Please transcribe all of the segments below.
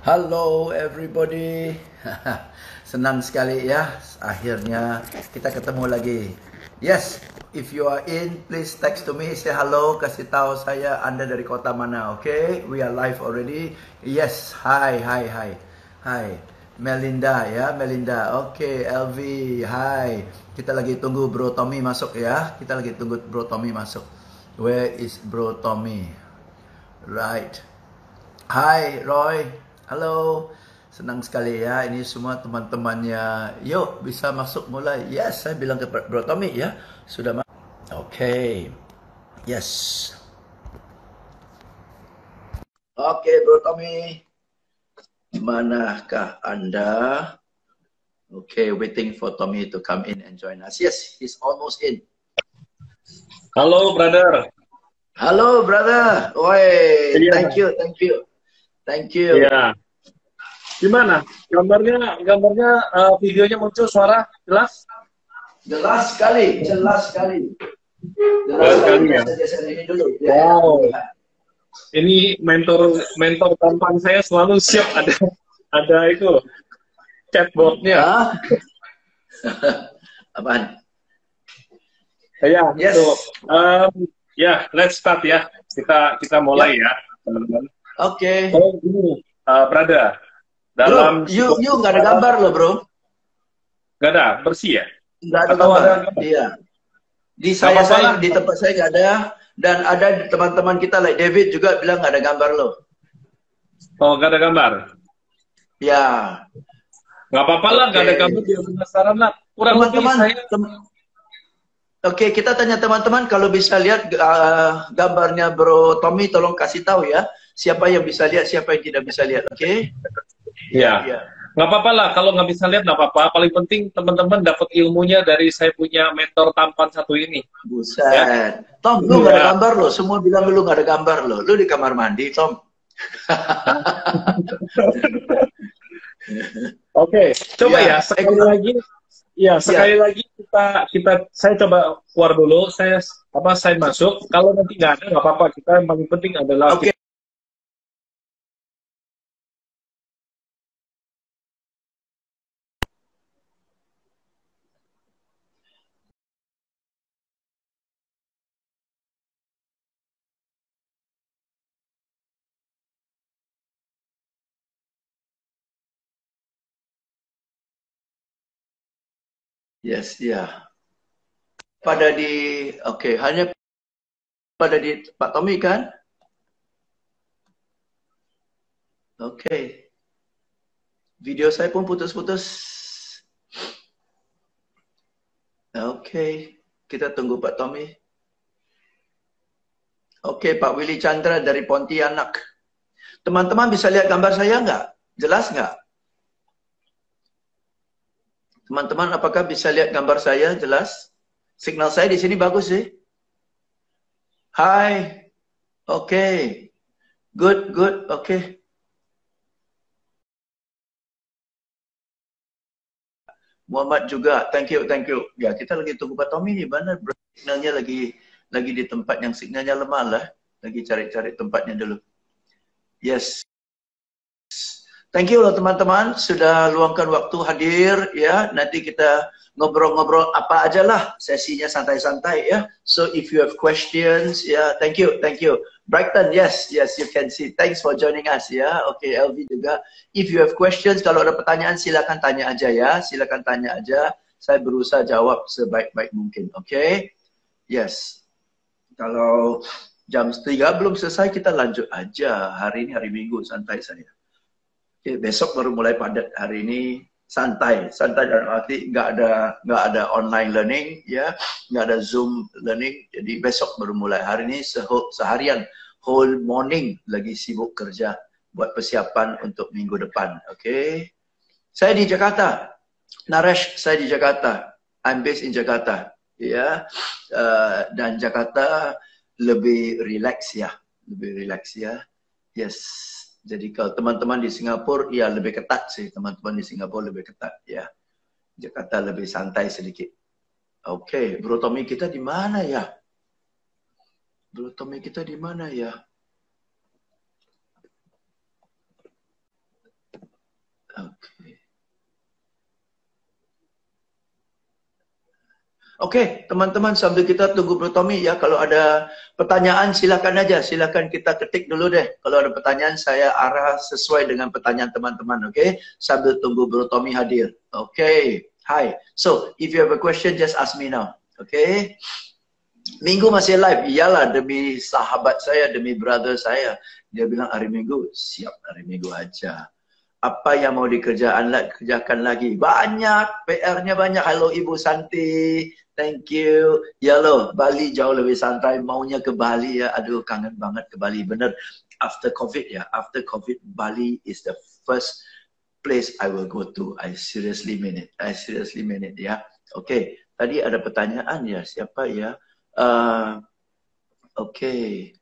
Hello everybody. Senang sekali ya, akhirnya kita ketemu lagi. Yes, if you are in, please text to me, say hello, kasih tahu saya Anda dari kota mana, okay? We are live already. Yes, hi. Hi, Melinda ya, Melinda. Okay, LV, hi. Kita lagi tunggu Bro Tommy masuk ya. Kita lagi tunggu Bro Tommy masuk. Where is Bro Tommy? Right. Hai Roy, halo. Senang sekali ya, ini semua teman-temannya. Yuk, bisa masuk mulai. Yes, saya bilang ke Bro Tommy ya. Sudah masuk. Oke. Yes. Oke, Bro Tommy. Manakah Anda? Oke, waiting for Tommy to come in and join us. Yes, he's almost in. Halo, brother. Halo, brother. Woi, Iya. thank you. Iya. Gimana? Gambarnya, videonya muncul suara jelas? Jelas sekali. Jelas sekali ya. Ini dulu. Wow. Ini mentor tampan saya selalu siap ada itu chatbotnya. Apaan? Ya, Yes. so, ya, let's start ya. Kita mulai ya, teman-teman. Oke. So, ini, brother, dalam Bro, you nggak ada gambar loh, bro. Nggak ada, bersih ya? Nggak ada Atau gambar. ada gambar? Iya. Di tempat saya nggak ada, dan ada teman-teman kita like David juga bilang nggak ada gambar loh. Oh, nggak ada gambar? Ya. Nggak apa-apa lah, nggak ada gambar, dia penasaran lah. Kurang lebih saya... Oke, kita tanya teman-teman kalau bisa lihat gambarnya Bro Tommy, tolong kasih tahu ya. Siapa yang bisa lihat, siapa yang tidak bisa lihat, oke? Iya. Nggak apa-apa lah, kalau nggak bisa lihat nggak apa-apa. Paling penting teman-teman dapat ilmunya dari saya punya mentor tampan satu ini. Buset. Ya? Tom, lu nggak ada gambar lo. Semua bilang lu nggak ada gambar lo. Lu di kamar mandi, Tom. Oke, coba ya sekali lagi. Ya, sekali lagi saya coba keluar dulu. Saya masuk. Kalau nanti nggak ada nggak apa-apa. Kita yang paling penting adalah Yes, ya. Hanya pada di Pak Tommy kan? Oke. Video saya pun putus-putus. Oke. Kita tunggu Pak Tommy. Oke, Pak Willy Chandra dari Pontianak. Teman-teman bisa lihat gambar saya nggak? Jelas nggak? Teman-teman, apakah bisa lihat gambar saya jelas? Signal saya di sini bagus sih. Hai. Oke. Good. Oke. Muhammad juga. Thank you. Ya, kita lagi tunggu Pak Tommy nih. Mana signalnya lagi di tempat yang signalnya lemah lah. Lagi cari tempatnya dulu. Yes. Thank you loh teman-teman sudah luangkan waktu hadir ya. Nanti kita ngobrol-ngobrol apa aja lah, sesinya santai-santai ya. So if you have questions ya, thank you. Brighton, yes you can see. Thanks for joining us ya. Oke, LV juga. If you have questions, kalau ada pertanyaan silakan tanya aja ya. Silakan tanya aja. Saya berusaha jawab sebaik-baik mungkin. Oke. Yes. Kalau jam 3 belum selesai kita lanjut aja. Hari ini hari Minggu santai saya. Besok baru mulai padat. Hari ini santai dalam arti nggak ada online learning ya, nggak ada Zoom learning, jadi besok baru mulai. Hari ini seharian whole morning lagi sibuk kerja buat persiapan untuk minggu depan. Oke. Saya di Jakarta. Naresh, saya di Jakarta. I'm based in Jakarta ya. Dan Jakarta lebih relax ya. Yes. Jadi kalau teman-teman di Singapura, ya lebih ketat sih. Teman-teman di Singapura lebih ketat ya. Jakarta lebih santai sedikit. Oke, Bro Tommy kita di mana ya? Oke, teman-teman sambil kita tunggu Bro Tommy ya, kalau ada pertanyaan silakan aja, silakan kita ketik dulu deh. Kalau ada pertanyaan saya arah sesuai dengan pertanyaan teman-teman, oke? Sambil tunggu Bro Tommy hadir. Oke, hi. So, if you have a question just ask me now. Oke? Minggu masih live, iyalah demi sahabat saya, demi brother saya. Dia bilang hari Minggu, siap hari Minggu aja. Apa yang mau kerjakan lagi? Banyak, PR-nya banyak. Halo Ibu Santi, thank you. Ya loh, Bali jauh lebih santai. Maunya ke Bali ya. Aduh, kangen banget ke Bali. Bener, after COVID ya. After COVID, Bali is the first place I will go to. I seriously mean it. I seriously mean it ya. Oke, tadi ada pertanyaan ya. Siapa ya? Oke.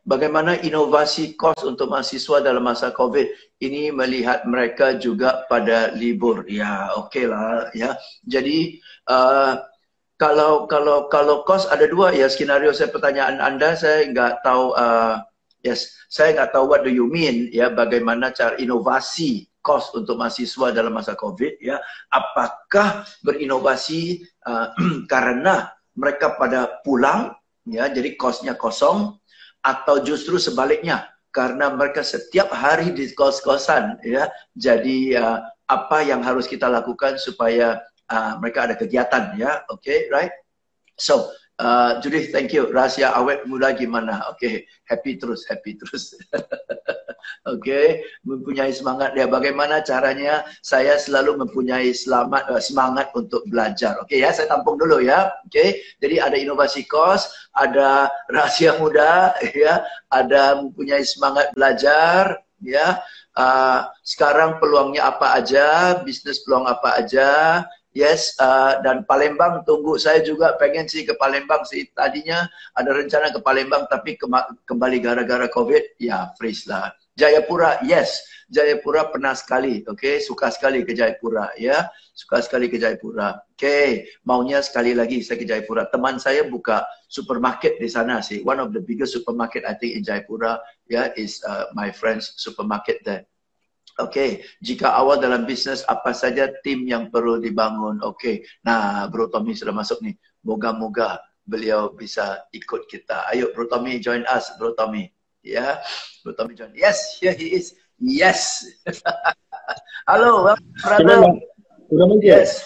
Bagaimana inovasi kos untuk mahasiswa dalam masa COVID ini melihat mereka juga pada libur? Ya, oke lah ya. Jadi kalau kos ada dua ya skenario. Saya pertanyaan Anda saya nggak tahu. Saya nggak tahu what do you mean ya. Bagaimana cara inovasi kos untuk mahasiswa dalam masa COVID ya? Apakah berinovasi karena mereka pada pulang ya, jadi kosnya kosong? Atau justru sebaliknya karena mereka setiap hari di kos-kosan ya, jadi apa yang harus kita lakukan supaya mereka ada kegiatan ya. Oke, right? So Judith, thank you. Rahasia awet muda gimana? Oke, happy terus Oke, mempunyai semangat ya. Bagaimana caranya saya selalu mempunyai semangat untuk belajar. Oke ya, saya tampung dulu ya. Oke, jadi ada inovasi kos, ada rahasia muda ya, ada mempunyai semangat belajar ya. Sekarang peluangnya apa aja, bisnis peluang apa aja. Yes, dan Palembang tunggu. Saya juga pengen sih ke Palembang sih. Tadinya ada rencana ke Palembang tapi kembali gara-gara COVID. Ya, freeze lah. Jayapura, yes. Jayapura pernah sekali, oke? Suka sekali ke Jayapura, ya. Suka sekali ke Jayapura. Oke, maunya sekali lagi saya ke Jayapura. Teman saya buka supermarket di sana sih. One of the biggest supermarket I think in Jayapura, ya, is my friend's supermarket there. Oke, jika awal dalam bisnes apa saja tim yang perlu dibangun? Oke, nah Bro Tommy sudah masuk nih. Moga-moga beliau bisa ikut kita. Ayo Bro Tommy join us, Bro Tommy. Ya, Bro Tommy join. Yes, here he is. Yes. Halo, brother. Yes.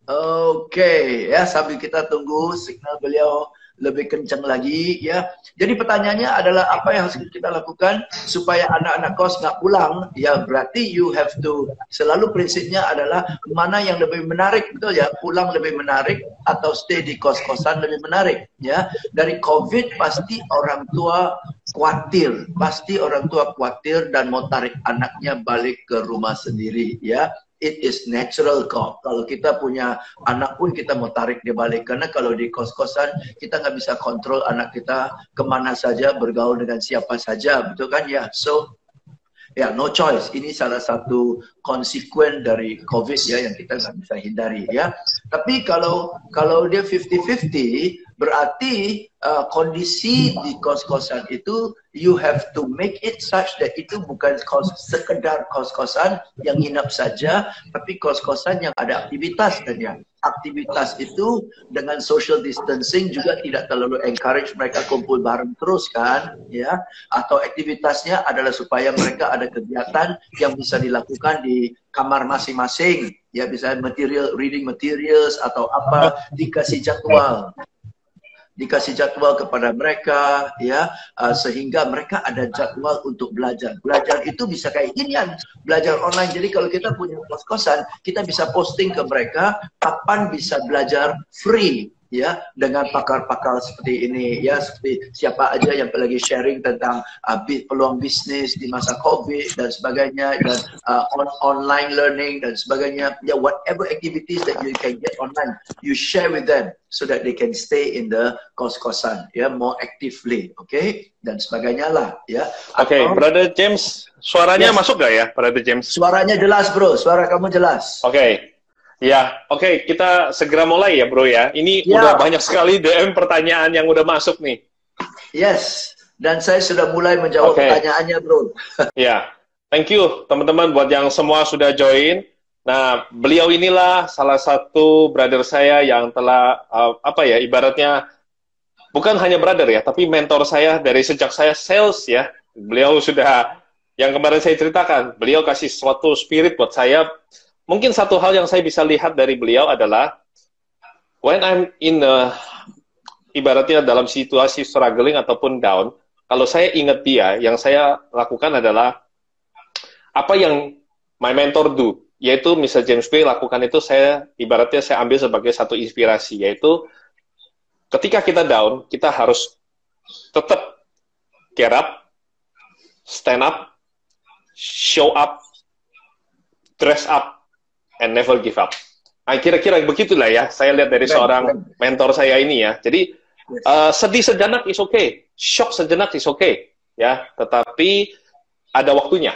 Oke, ya sambil kita tunggu signal beliau lebih kencang lagi ya. Jadi pertanyaannya adalah apa yang harus kita lakukan supaya anak-anak kos nggak pulang? Ya berarti you have to, selalu prinsipnya adalah mana yang lebih menarik, betul ya? Pulang lebih menarik atau stay di kos-kosan lebih menarik ya. Dari COVID pasti orang tua khawatir, dan mau tarik anaknya balik ke rumah sendiri ya. It is natural kok. Kalau kita punya anak pun kita mau tarik dia balik. Karena kalau di kos-kosan kita nggak bisa kontrol anak kita kemana saja, bergaul dengan siapa saja, betul kan ya? So, ya no choice. Ini salah satu konsekuen dari COVID ya yang kita nggak bisa hindari ya. Tapi kalau dia 50-50 berarti kondisi di kos-kosan itu you have to make it such that itu bukan sekedar kos-kosan yang nginap saja, tapi kos-kosan yang ada aktivitas dan ya. Aktivitas itu dengan social distancing juga tidak terlalu encourage mereka kumpul bareng terus kan ya, atau aktivitasnya adalah supaya mereka ada kegiatan yang bisa dilakukan di kamar masing-masing ya, bisa reading materials atau apa, dikasih jadwal kepada mereka ya, sehingga mereka ada jadwal untuk belajar. Belajar itu bisa kayak ginian, belajar online. Jadi kalau kita punya kos-kosan, kita bisa posting ke mereka kapan bisa belajar free ya, dengan pakar-pakar seperti ini ya, seperti siapa aja yang lagi sharing tentang peluang bisnis di masa COVID dan sebagainya, dan online learning dan sebagainya ya, whatever activities that you can get online, you share with them so that they can stay in the kos-kosan ya, more actively, okay? Dan sebagainya lah ya. Oke, Brother James, suaranya masuk gak ya, Brother James? Suaranya jelas bro, suara kamu jelas. Oke. Ya, oke, kita segera mulai ya bro ya. Ini udah banyak sekali DM pertanyaan yang udah masuk nih. Yes, dan saya sudah mulai menjawab pertanyaannya bro. Ya, thank you teman-teman buat yang semua sudah join. Nah, beliau inilah salah satu brother saya yang telah ibaratnya bukan hanya brother ya, tapi mentor saya dari sejak saya sales ya. Beliau sudah yang kemarin saya ceritakan, beliau kasih suatu spirit buat saya. Mungkin satu hal yang saya bisa lihat dari beliau adalah when I'm in ibaratnya dalam situasi struggling ataupun down, kalau saya ingat dia, yang saya lakukan adalah apa yang my mentor do, yaitu Mr. James Bay lakukan itu ibaratnya saya ambil sebagai satu inspirasi, yaitu ketika kita down, kita harus tetap get up, stand up, show up, dress up, and never give up. Nah, kira-kira begitulah ya, saya lihat dari seorang mentor saya ini ya. Jadi, sedih sejenak is okay, shock sejenak is okay, ya. Tetapi ada waktunya.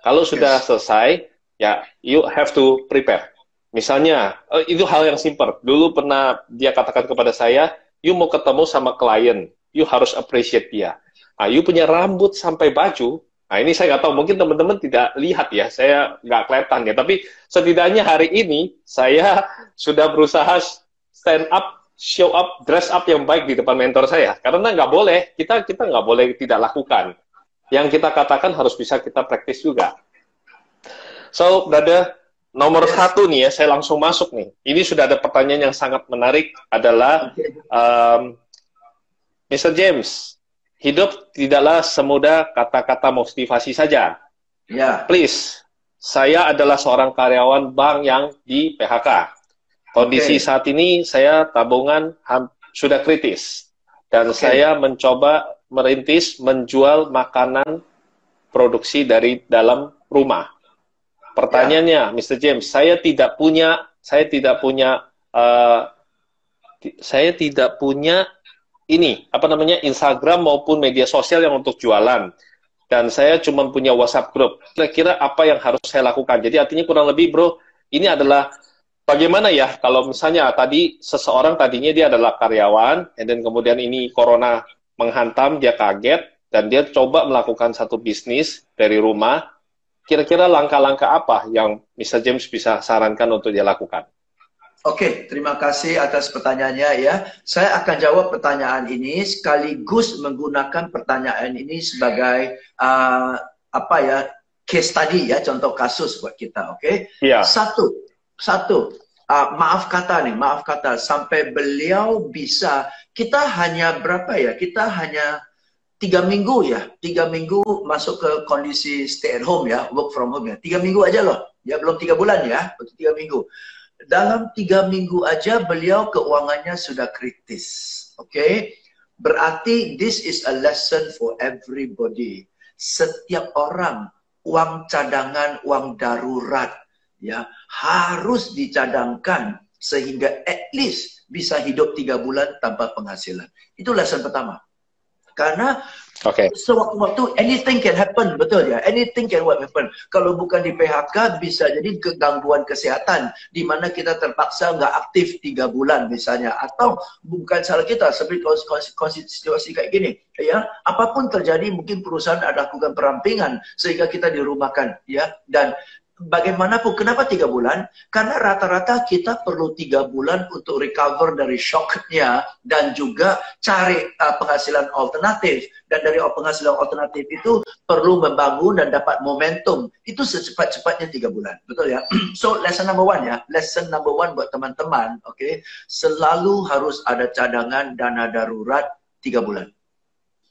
Kalau sudah selesai, ya, you have to prepare. Misalnya, itu hal yang simple. Dulu pernah dia katakan kepada saya, you mau ketemu sama klien, you harus appreciate dia. Nah, you punya rambut sampai baju, nah ini saya nggak tahu, mungkin teman-teman tidak lihat ya, saya nggak kelihatan ya, tapi setidaknya hari ini, saya sudah berusaha stand up, show up, dress up yang baik di depan mentor saya. Karena nggak boleh, kita nggak boleh tidak lakukan. Yang kita katakan harus bisa kita praktis juga. So, brother, nomor satu nih ya, saya langsung masuk nih. Ini sudah ada pertanyaan yang sangat menarik, adalah Mr. James, hidup tidaklah semudah kata-kata motivasi saja. Please, saya adalah seorang karyawan bank yang di PHK. Kondisi saat ini saya tabungan sudah kritis. Dan saya mencoba merintis menjual makanan produksi dari dalam rumah. Pertanyaannya, Mr. James, saya tidak punya ini, Instagram maupun media sosial yang untuk jualan. Dan saya cuma punya WhatsApp group. Kira-kira apa yang harus saya lakukan? Jadi artinya kurang lebih, bro, ini adalah bagaimana ya kalau misalnya tadi seseorang tadinya dia adalah karyawan, dan kemudian ini corona menghantam, dia kaget, dan dia coba melakukan satu bisnis dari rumah. Kira-kira langkah-langkah apa yang Mr. James bisa sarankan untuk dia lakukan? Oke, terima kasih atas pertanyaannya ya. Saya akan jawab pertanyaan ini sekaligus menggunakan pertanyaan ini sebagai case study ya, contoh kasus buat kita, oke? Satu, maaf kata, sampai beliau bisa, kita hanya berapa ya? Kita hanya 3 minggu ya, 3 minggu masuk ke kondisi stay at home ya, work from home ya, 3 minggu aja loh, ya belum 3 bulan ya, 3 minggu. Dalam 3 minggu aja beliau keuangannya sudah kritis, oke? Berarti this is a lesson for everybody. Setiap orang, uang cadangan, uang darurat, ya harus dicadangkan sehingga at least bisa hidup 3 bulan tanpa penghasilan. Itu lesson pertama. Karena sewaktu-waktu anything can happen, betul ya? Anything can happen. Kalau bukan di PHK bisa jadi kegangguan kesehatan di mana kita terpaksa nggak aktif 3 bulan misalnya, atau bukan salah kita seperti situasi kayak gini, ya. Apapun terjadi, mungkin perusahaan ada lakukan perampingan sehingga kita dirumahkan, ya. Dan bagaimanapun, kenapa 3 bulan? Karena rata-rata kita perlu 3 bulan untuk recover dari shocknya dan juga cari penghasilan alternatif. Dan dari penghasilan alternatif itu perlu membangun dan dapat momentum. Itu secepat-cepatnya 3 bulan, betul ya? So lesson number 1 ya, lesson number 1 buat teman-teman, oke? Selalu harus ada cadangan dana darurat 3 bulan.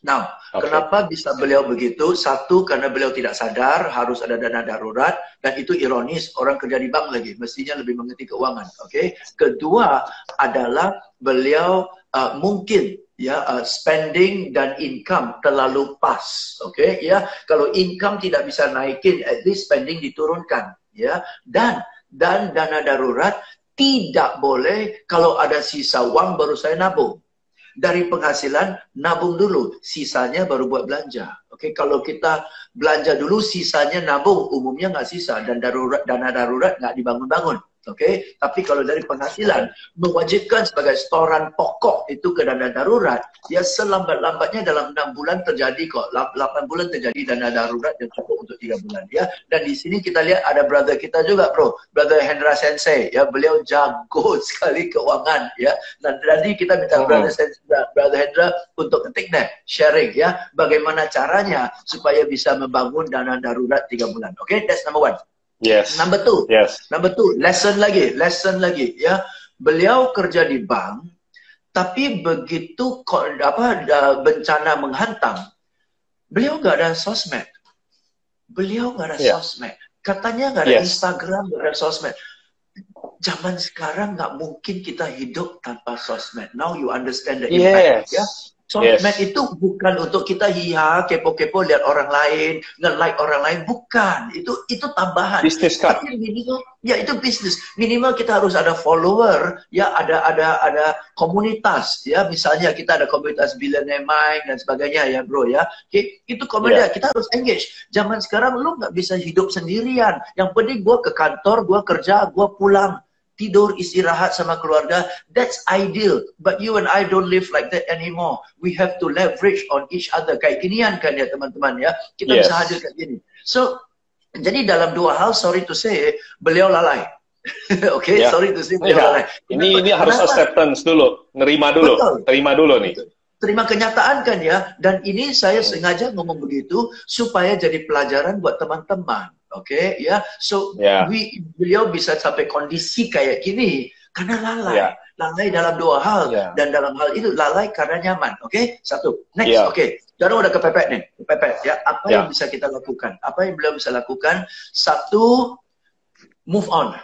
Nah, kenapa bisa beliau begitu? Satu, karena beliau tidak sadar harus ada dana darurat, dan itu ironis, orang kerja di bank lagi, mestinya lebih mengerti keuangan, oke? Kedua adalah beliau mungkin ya spending dan income terlalu pas, oke? Ya, kalau income tidak bisa naikin, at least spending diturunkan, ya. Dan dana darurat tidak boleh kalau ada sisa uang baru saya nabung. Dari penghasilan, nabung dulu, sisanya baru buat belanja. Oke, kalau kita belanja dulu, sisanya nabung, umumnya nggak sisa, dan dana darurat nggak dibangun-bangun. Oke, tapi kalau dari penghasilan mewajibkan sebagai setoran pokok itu ke dana darurat, ya selambat-lambatnya dalam 6 bulan terjadi kok. 8 bulan terjadi dana darurat yang cukup untuk 3 bulan ya. Dan di sini kita lihat ada brother kita juga, bro, brother Hendra Sensei ya, beliau jago sekali keuangan ya. Dan tadi kita minta brother Hendra untuk ketik deh, sharing ya, bagaimana caranya supaya bisa membangun dana darurat 3 bulan. Oke, that's number 1. Yes. Number two, lesson lagi ya. Beliau kerja di bank, tapi begitu bencana menghantam, beliau nggak ada sosmed. Katanya nggak ada Instagram, nggak ada sosmed. Zaman sekarang nggak mungkin kita hidup tanpa sosmed. Now you understand the impact, ya. Sosmed itu bukan untuk kita kepo-kepo lihat orang lain, nge-like orang lain, bukan. Itu tambahan. Bisnis kan? Tapi minimal, ya itu bisnis. Minimal kita harus ada follower, ya ada komunitas, ya. Misalnya kita ada komunitas Billionaire Mind dan sebagainya, ya bro, ya. Oke, itu komunitas, kita harus engage. Zaman sekarang lu nggak bisa hidup sendirian. Yang penting gue ke kantor, gue kerja, gue pulang. Tidur, istirahat sama keluarga, that's ideal. But you and I don't live like that anymore. We have to leverage on each other. Kayak ginian kan ya teman-teman ya. Kita bisa hadir kayak gini. So, jadi dalam 2 hal, sorry to say, beliau lalai. Oke, sorry to say, beliau lalai. Ini harus acceptance dulu. Nerima dulu. Terima dulu nih. Terima kenyataan kan ya. Dan ini saya sengaja ngomong begitu supaya jadi pelajaran buat teman-teman. Oke, ya. So, beliau bisa sampai kondisi kayak gini karena lalai. Lalai dalam 2 hal. Dan dalam hal itu, lalai karena nyaman. Oke, 1. Next, oke. Sekarang udah kepepet nih. Kepepet, ya. Apa yang bisa kita lakukan? Apa yang beliau bisa lakukan? 1, move on.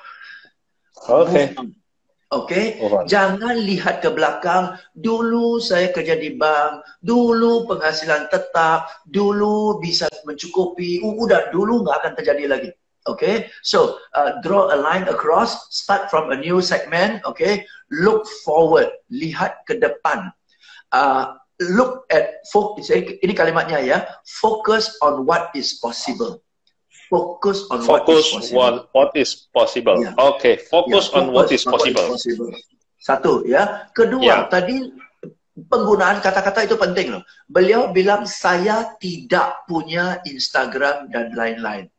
Oke, jangan lihat ke belakang. Dulu saya kerja di bank, dulu penghasilan tetap, dulu bisa mencukupi. Udah, dulu nggak akan terjadi lagi. Oke, so draw a line across, start from a new segment. Oke, look forward, lihat ke depan. Look at, ini kalimatnya ya, focus on what is possible. Focus on what is possible. Oke, focus on what is possible. 1 ya. Kedua, tadi penggunaan kata-kata itu penting loh. Beliau bilang saya tidak punya Instagram dan lain-lain.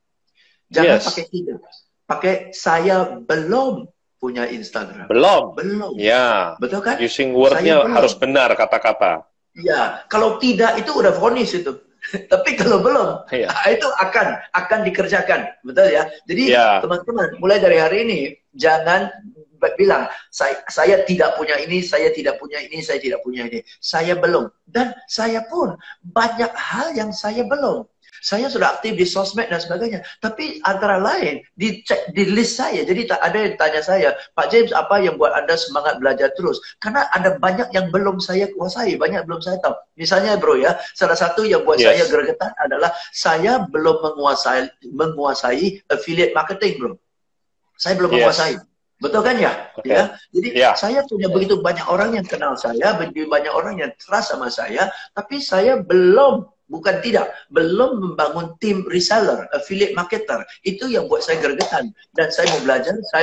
Jangan pakai tidak. Pakai saya belum punya Instagram. Belum. Ya. Betul kan? Using word-nya harus benar kata-kata. Ya, kalau tidak itu udah vonis itu. Tapi kalau belum, itu akan dikerjakan, betul ya. Jadi teman-teman, mulai dari hari ini jangan bilang saya tidak punya ini, saya tidak punya ini, saya tidak punya ini. Saya belum, dan saya pun banyak hal yang saya belum. Saya sudah aktif di sosmed dan sebagainya, tapi antara lain di list saya. Jadi tak ada yang tanya saya, Pak James, apa yang buat Anda semangat belajar terus? Karena ada banyak yang belum saya kuasai, banyak belum saya tahu. Misalnya bro ya, salah satu yang buat saya gregetan adalah saya belum menguasai affiliate marketing, bro. Saya belum menguasai. Betul kan ya? Ya. Jadi saya punya begitu banyak orang yang kenal saya, begitu banyak orang yang trust sama saya, tapi saya belum membangun tim reseller, affiliate marketer. Itu yang buat saya gregetan. Dan saya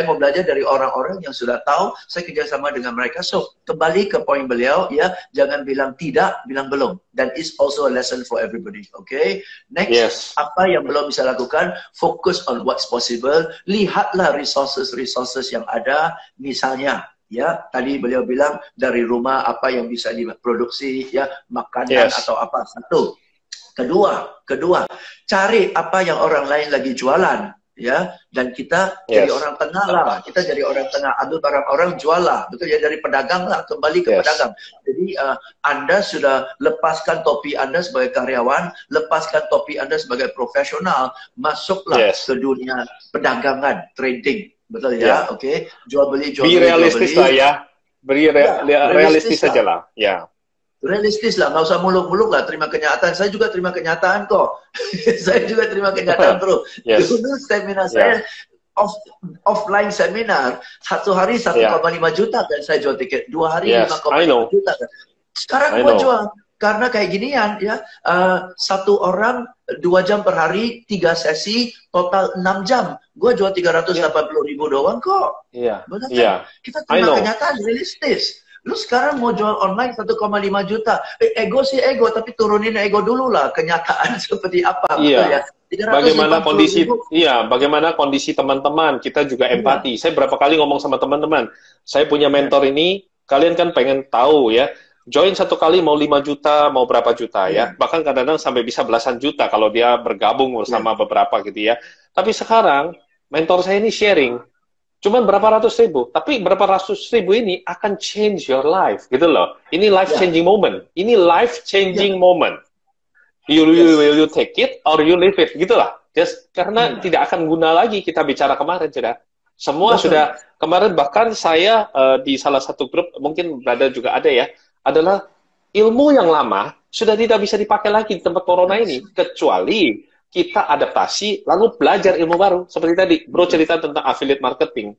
mau belajar dari orang-orang yang sudah tahu, saya kerjasama dengan mereka. So, kembali ke poin beliau, ya, jangan bilang tidak, bilang belum. Dan it's also a lesson for everybody, okay? Next, apa yang belum bisa lakukan? Focus on what's possible. Lihatlah resources yang ada, misalnya, ya, tadi beliau bilang dari rumah apa yang bisa diproduksi, ya, makanan atau apa. 1. Kedua, cari apa yang orang lain lagi jualan, ya, dan kita jadi orang tengah lah. Kita jadi orang tengah, ambil barang orang, jual lah, betul ya, dari pedagang lah, kembali ke pedagang. Jadi Anda sudah lepaskan topi Anda sebagai karyawan, lepaskan topi Anda sebagai profesional, masuklah ke dunia perdagangan, trading, betul ya, oke, jual beli. Realistis lah ya, realistis saja lah, ya. Realistis lah, nggak usah muluk-muluk lah, terima kenyataan. Saya juga terima kenyataan kok. Saya juga terima kenyataan bro. Dulu seminar saya, offline seminar, 1 hari 1,5 juta kan saya jual tiket, 2 hari 5,5 juta kan. Sekarang gua jual karena kayak ginian ya, satu orang 2 jam per hari, 3 sesi, total 6 jam. Gue jual 380.000 doang kok. Iya. Betul kan? Iya. Kita terima kenyataan realistis. Lu sekarang mau jual online 1,5 juta. Ego sih ego, tapi turunin ego dulu lah. Kenyataan seperti apa. Iya. Betul ya? Bagaimana kondisi, bagaimana kondisi teman-teman, kita juga empati. Saya berapa kali ngomong sama teman-teman, saya punya mentor ini, kalian kan pengen tahu ya, join satu kali mau 5 juta, mau berapa juta ya. Bahkan kadang-kadang sampai bisa belasan juta kalau dia bergabung bersama beberapa gitu ya. Tapi sekarang, mentor saya ini sharing, cuman berapa ratus ribu. Tapi berapa ratus ribu ini akan change your life, gitu loh. Ini life-changing moment. Ini life-changing moment. Will you take it or you leave it, gitu lah. Just karena tidak akan guna lagi kita bicara kemarin, sudah. Semua sudah, kemarin bahkan saya di salah satu grup, mungkin berada juga ada ya, adalah ilmu yang lama sudah tidak bisa dipakai lagi di tempat corona ini, kecuali kita adaptasi lalu belajar ilmu baru. Seperti tadi bro cerita tentang affiliate marketing.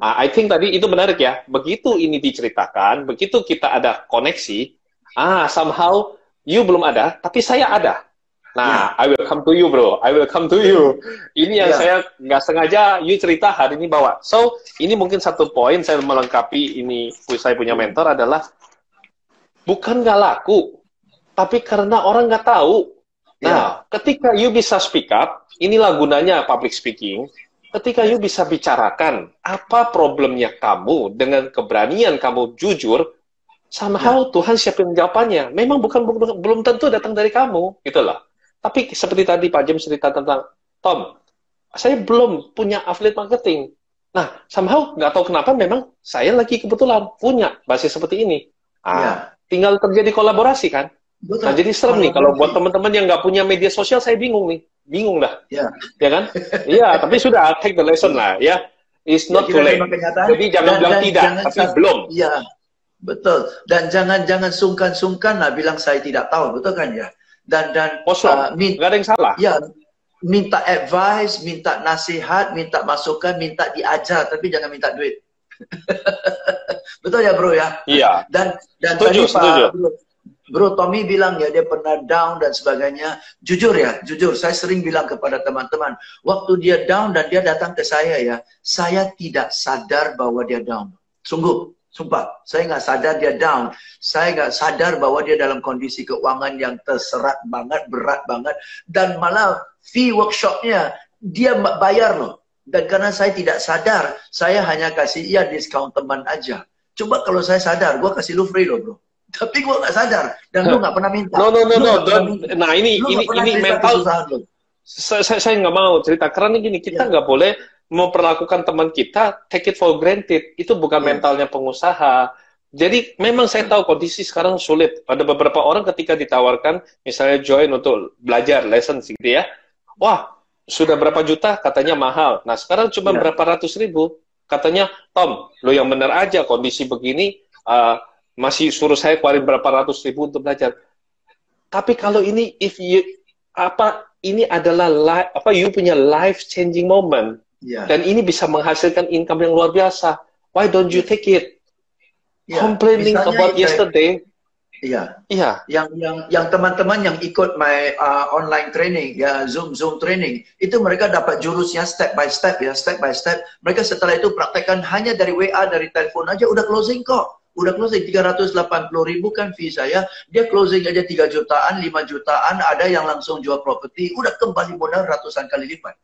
I think tadi itu menarik ya. Begitu ini diceritakan, begitu kita ada koneksi, somehow you belum ada, tapi saya ada. Nah, I will come to you bro, I will come to you. Ini yang saya nggak sengaja you cerita hari ini bawa. So ini mungkin satu poin saya melengkapi ini. Saya punya mentor adalah bukan nggak laku, tapi karena orang nggak tahu. Nah, ketika you bisa speak up, inilah gunanya public speaking. Ketika you bisa bicarakan apa problemnya kamu dengan keberanian kamu jujur, somehow Tuhan siapin jawabannya. Memang belum tentu datang dari kamu, gitu loh. Tapi seperti tadi Pak James cerita tentang Tom, saya belum punya affiliate marketing. Nah, somehow nggak tahu kenapa memang saya lagi kebetulan punya basis seperti ini. Tinggal terjadi kolaborasi kan. Betul. Nah, jadi serem nih kalau buat teman-teman yang nggak punya media sosial, saya bingung nih. Bingung dah. Ya kan? Iya, tapi sudah take the lesson lah ya. It's not too late. Jadi jangan bilang tidak, tapi belum. Iya. Betul. Dan jangan sungkan-sungkan lah bilang saya tidak tahu, betul kan ya? Dan nggak ada yang salah. Ya, minta advice, minta nasihat, minta masukan, minta diajar, tapi jangan minta duit. Betul ya bro ya? Iya. Dan setuju. Bro Tommy bilang ya dia pernah down dan sebagainya. Jujur, saya sering bilang kepada teman-teman, waktu dia down dan dia datang ke saya ya, saya tidak sadar bahwa dia down. Sumpah, saya nggak sadar dia down. Saya nggak sadar bahwa dia dalam kondisi keuangan yang terserat banget, berat banget. Dan malah fee workshopnya dia bayar loh. Dan karena saya tidak sadar, saya hanya kasih diskon teman aja. Coba kalau saya sadar, gue kasih lu free loh bro. Tapi gue nggak sadar dan lu nggak pernah minta. No. Nah ini mental. Saya nggak mau cerita karena gini, kita nggak boleh memperlakukan teman kita take it for granted. Itu bukan mentalnya pengusaha. Jadi memang saya tahu kondisi sekarang sulit. Ada beberapa orang ketika ditawarkan misalnya join untuk belajar lesson gitu ya. Wah, sudah berapa juta katanya mahal. Nah, sekarang cuma berapa ratus ribu. Katanya, Tom, lo yang benar aja kondisi begini masih suruh saya keluarin berapa ratus ribu untuk belajar. Tapi kalau ini ini adalah you punya life changing moment. Dan ini bisa menghasilkan income yang luar biasa. Why don't you take it? Complaining about yesterday. Yang teman-teman yang ikut my online training, Zoom training, itu mereka dapat jurusnya step by step. Mereka setelah itu praktekkan hanya dari WA, dari telepon aja udah closing kok. Udah closing 380.000 kan fee saya, dia closing aja 3 jutaan, 5 jutaan, ada yang langsung jual properti, udah kembali modal ratusan kali lipat.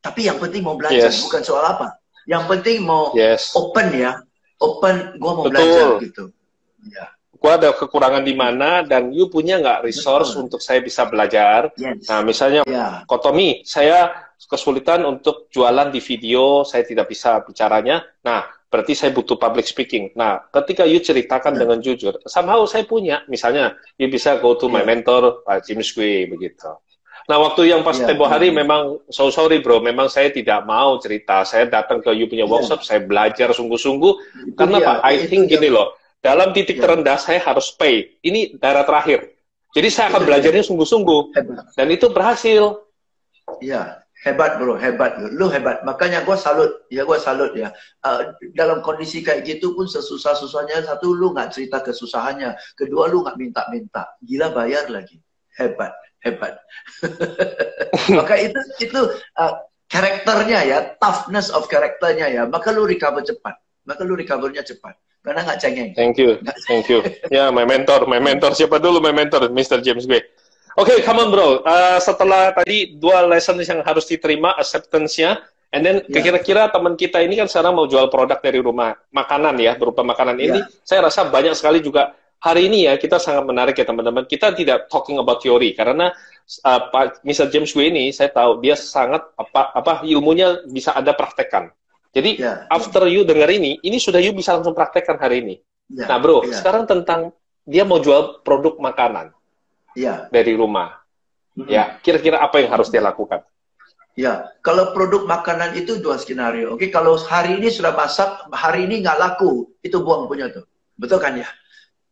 Tapi yang penting mau belajar, bukan soal apa. Yang penting mau open gua mau belajar gitu. Gua ada kekurangan di mana dan you punya nggak resource untuk saya bisa belajar. Nah misalnya Kotomi, saya kesulitan untuk jualan di video, saya tidak bisa bicaranya. Nah berarti saya butuh public speaking. Nah, ketika you ceritakan dengan jujur, somehow saya punya, misalnya, you bisa go to my mentor, Pak James Gue, begitu. Nah, waktu yang pas tempoh hari memang, so sorry bro, memang saya tidak mau cerita. Saya datang ke you punya workshop, saya belajar sungguh-sungguh. Karena Pak, I think gini loh, dalam titik terendah saya harus pay. Ini daerah terakhir. Jadi saya akan belajarnya sungguh-sungguh. Dan itu berhasil. Hebat bro, hebat. Lu hebat. Makanya gue salut. Ya gue salut ya. Dalam kondisi kayak gitu pun sesusah-susahnya, satu lu nggak cerita kesusahannya. Kedua lu nggak minta-minta. Gila bayar lagi. Hebat, hebat. Maka itu karakternya ya, toughness of karakternya ya. Maka lu recover cepat. Maka lu recovernya cepat. Karena nggak cengeng. Thank you, thank you. Ya, my mentor. Siapa dulu my mentor? Mr. James Gue. Oke, come on bro. Setelah tadi 2 lesson yang harus diterima, acceptance-nya, and then kira-kira teman kita ini kan sekarang mau jual produk dari rumah, makanan ya, berupa makanan ini, saya rasa banyak sekali juga, hari ini ya, kita sangat menarik ya teman-teman, kita tidak talking about theory, karena Pak Mr. James Gue ini, saya tahu, dia sangat, ilmunya bisa Anda praktekkan. Jadi, after you dengar ini sudah you bisa langsung praktekkan hari ini. Nah bro, sekarang tentang, dia mau jual produk makanan. Dari rumah. Ya, kira-kira apa yang harus dia lakukan? Ya, kalau produk makanan itu 2 skenario. Oke, kalau hari ini sudah masak, hari ini nggak laku, itu buang punya tuh. Betul kan ya?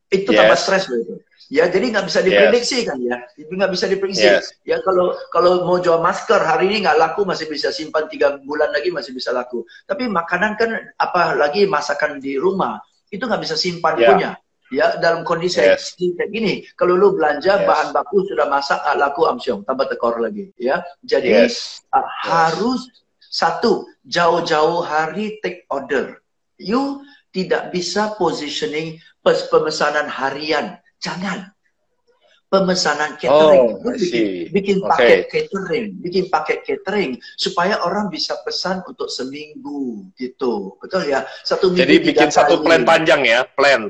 Itu tambah stres loh itu. Ya, jadi nggak bisa diprediksi kan ya? Itu nggak bisa diprediksi. Ya, kalau mau jual masker, hari ini nggak laku, masih bisa simpan 3 bulan lagi, masih bisa laku. Tapi makanan kan, apalagi masakan di rumah, itu nggak bisa simpan punya. Ya, dalam kondisi kayak gini, kalau lu belanja bahan baku sudah masak, laku amsyong, tambah tekor lagi, ya. Jadi harus satu, jauh-jauh hari take order. You tidak bisa positioning pemesanan harian, jangan. Pemesanan catering, bikin paket catering, supaya orang bisa pesan untuk seminggu gitu, betul ya? 1 minggu. Jadi bikin satu plan panjang ya, plan,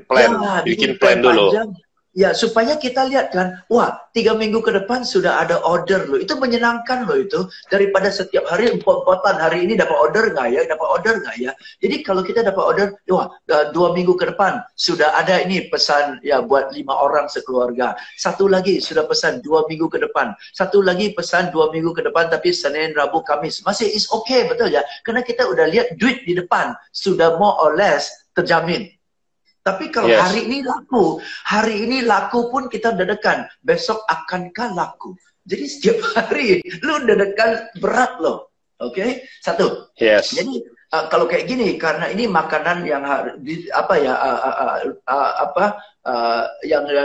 bikin plan dulu. Ya, supaya kita lihat kan, wah, 3 minggu ke depan sudah ada order loh. Itu menyenangkan loh itu. Daripada setiap hari empot-empotan, hari ini dapat order nggak ya, Jadi kalau kita dapat order, wah, 2 minggu ke depan sudah ada ini pesan ya buat 5 orang sekeluarga. Satu lagi sudah pesan 2 minggu ke depan. Satu lagi pesan 2 minggu ke depan, tapi Senin, Rabu, Kamis. Masih is okay, betul ya? Karena kita udah lihat duit di depan. Sudah more or less terjamin. Tapi kalau hari ini laku pun kita dedekan, besok akankah laku? Jadi setiap hari lu dedekan berat loh, oke? Satu. Jadi kalau kayak gini, karena ini makanan yang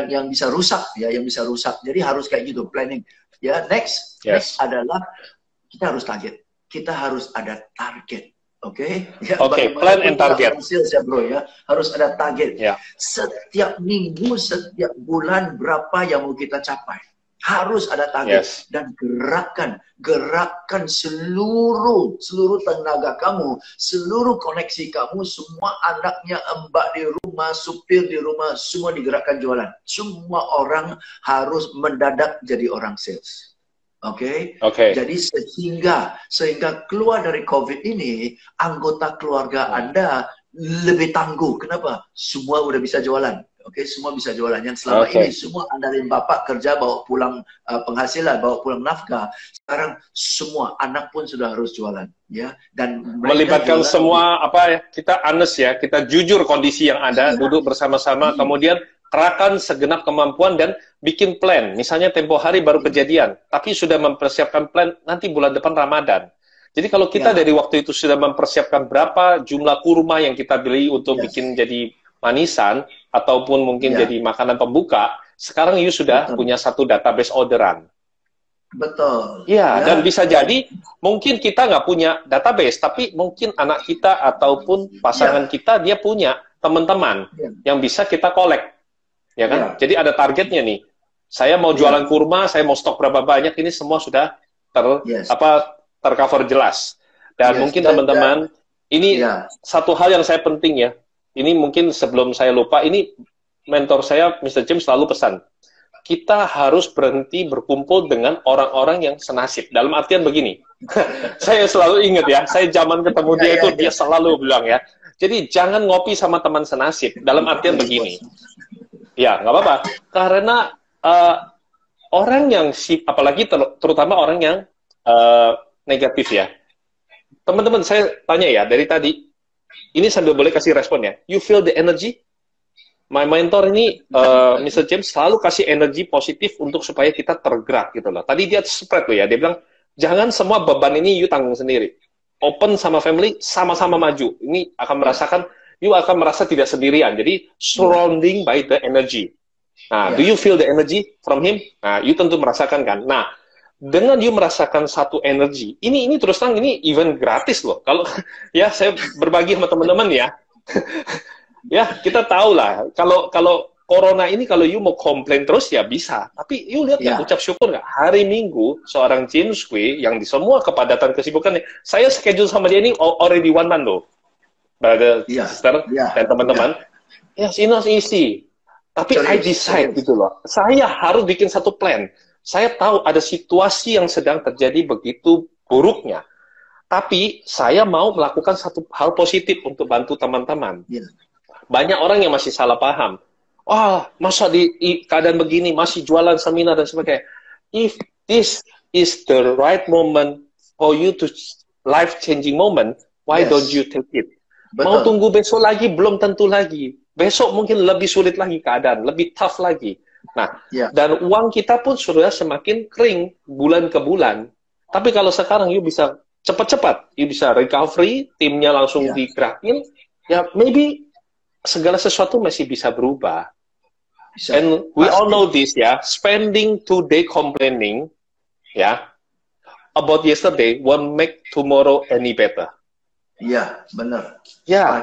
yang bisa rusak ya, Jadi harus kayak gitu planning. Ya, next adalah kita harus target. Kita harus ada target. Oke, plan and target. Ya, bro, ya. Harus ada target. Setiap minggu, setiap bulan berapa yang mau kita capai. Harus ada target dan gerakan seluruh tenaga kamu, seluruh koneksi kamu, semua anaknya, mbak di rumah, supir di rumah, semua digerakkan jualan. Semua orang harus mendadak jadi orang sales. Jadi sehingga keluar dari COVID ini, anggota keluarga Anda lebih tangguh. Kenapa? Semua udah bisa jualan. Semua bisa jualan. Yang selama ini semua andalin bapak kerja, bawa pulang penghasilan, bawa pulang nafkah. Sekarang semua anak pun sudah harus jualan, ya. Dan melibatkan semua kita honest ya, kita jujur kondisi yang ada, duduk bersama-sama, kemudian kerahkan segenap kemampuan dan bikin plan. Misalnya tempo hari baru kejadian, tapi sudah mempersiapkan plan nanti bulan depan Ramadan. Jadi kalau kita dari waktu itu sudah mempersiapkan berapa jumlah kurma yang kita beli untuk bikin jadi manisan, ataupun mungkin jadi makanan pembuka, sekarang you sudah punya satu database orderan. Betul. Dan bisa jadi mungkin kita nggak punya database, tapi mungkin anak kita ataupun pasangan kita dia punya teman-teman yang bisa kita collect. Ya kan? Jadi ada targetnya nih. Saya mau jualan kurma, saya mau stok berapa banyak, ini semua sudah tercover jelas. Dan mungkin teman-teman, ini satu hal yang saya penting ya. Ini mungkin sebelum saya lupa, ini mentor saya, Mr. James, selalu pesan. Kita harus berhenti berkumpul dengan orang-orang yang senasib. Dalam artian begini, saya selalu ingat ya, saya zaman ketemu dia itu, dia selalu bilang ya, jadi jangan ngopi sama teman senasib. Dalam artian begini. Ya, nggak apa-apa. Karena orang yang apalagi terutama orang yang negatif ya. Teman-teman, saya tanya ya dari tadi. Ini sambil boleh kasih respon ya. You feel the energy? My mentor ini, Mr. James selalu kasih energi positif untuk supaya kita tergerak gitu loh. Tadi dia spread loh ya. Dia bilang Jangan semua beban ini you tanggung sendiri. Open sama family, sama-sama maju. Ini akan merasakan, you akan merasa tidak sendirian. Jadi, surrounding by the energy. Nah, do you feel the energy from him? Nah, you tentu merasakan kan. Nah, dengan you merasakan satu energi, ini terus terang, ini event gratis loh. Kalau, ya, saya berbagi sama teman-teman ya. Ya, kita tahu lah. Kalau Corona ini kalau you mau komplain terus ya bisa. Tapi you lihat nggak, ucap syukur nggak? Hari Minggu, seorang James Kwe yang di semua kepadatan kesibukan, saya schedule sama dia ini already 1 month loh. Brother, sister, dan teman-teman. Yes, it's not easy. Tapi I decide gitu loh. Saya harus bikin satu plan. Saya tahu ada situasi yang sedang terjadi begitu buruknya. Tapi saya mau melakukan satu hal positif untuk bantu teman-teman. Banyak orang yang masih salah paham. Wah, masa di keadaan begini masih jualan seminar dan sebagainya. If this is the right moment for you to life-changing moment, why don't you take it? Betul. Mau tunggu besok lagi, belum tentu lagi. Besok mungkin lebih sulit lagi keadaan, lebih tough lagi. Nah, dan uang kita pun sudah semakin kering bulan ke bulan. Tapi kalau sekarang you bisa cepat-cepat, you bisa recovery, timnya langsung digerakin, ya maybe segala sesuatu masih bisa berubah. And we all know this, ya. Spending today complaining, ya, about yesterday won't make tomorrow any better. Iya, benar. Ya,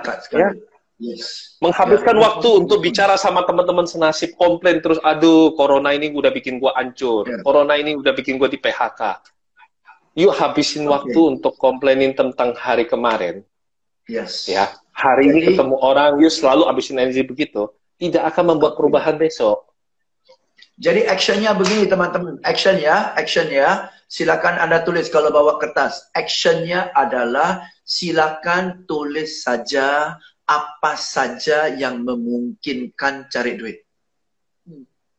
menghabiskan waktu untuk bicara sama teman-teman senasib, komplain terus, aduh, corona ini udah bikin gua hancur, corona ini udah bikin gua di PHK. Yuk habisin waktu untuk komplainin tentang hari kemarin. Ya, hari ini ketemu orang, yuk selalu habisin energi begitu. Tidak akan membuat perubahan besok. Jadi actionnya begini teman-teman, action ya, silakan Anda tulis kalau bawa kertas. Actionnya adalah silakan tulis saja apa saja yang memungkinkan cari duit.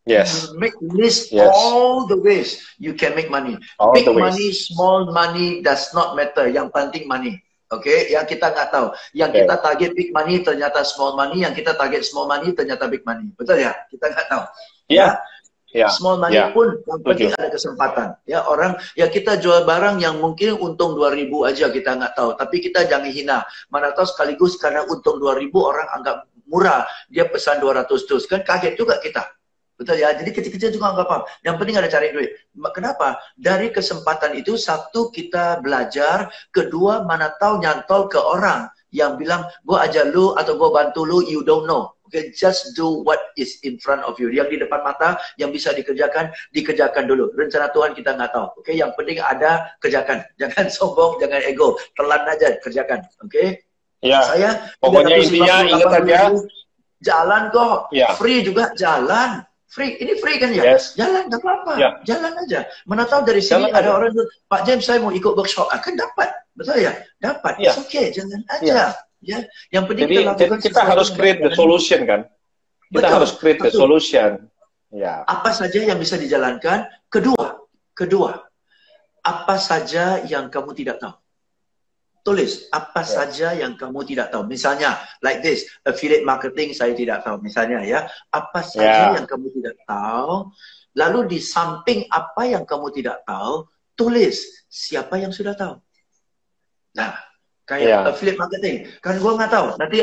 Yes. Make list all the ways you can make money. Big money, small money does not matter. Yang penting money. Oke, yang kita nggak tahu. Yang kita target big money ternyata small money, yang kita target small money ternyata big money. Betul ya? Kita nggak tahu. Small money pun yang penting ada kesempatan. Ya, orang ya kita jual barang yang mungkin untung 2.000 aja kita nggak tahu, tapi kita jangan hina. Mana tahu sekaligus karena untung 2.000 orang anggap murah, dia pesan 200 dus. Kan kaget juga kita. Betul ya? Jadi kecil-kecil juga nggak paham. Yang penting ada cari duit. Kenapa? Dari kesempatan itu, satu kita belajar, kedua mana tahu nyantol ke orang yang bilang, gue ajar lu atau gue bantu lu, you don't know. Okay, just do what is in front of you. Yang di depan mata, yang bisa dikerjakan, dikerjakan dulu. Rencana Tuhan kita nggak tahu. Oke, yang penting ada, kerjakan. Jangan sombong, jangan ego. Telan aja, kerjakan. Oke? Ya. Saya pokoknya intinya ingat aja. Jalan kok. Free juga jalan. Free, ini free kan ya? Jalan, gak apa-apa. Jalan aja. Mana tahu dari sini ada orang tuh, Pak James saya mau ikut workshop. Akan dapat. Betul ya? Dapat. It's okay, jalan aja. Ya, yang penting jadi kita harus create the solution kan? Kita harus create the solution. Ya. Apa saja yang bisa dijalankan? Kedua, apa saja yang kamu tidak tahu? Tulis apa saja yang kamu tidak tahu. Misalnya, like this, affiliate marketing saya tidak tahu. Misalnya ya, apa saja yang kamu tidak tahu. Lalu di samping apa yang kamu tidak tahu, tulis siapa yang sudah tahu. Nah, kayak affiliate marketing, kan gua nggak tahu. Nanti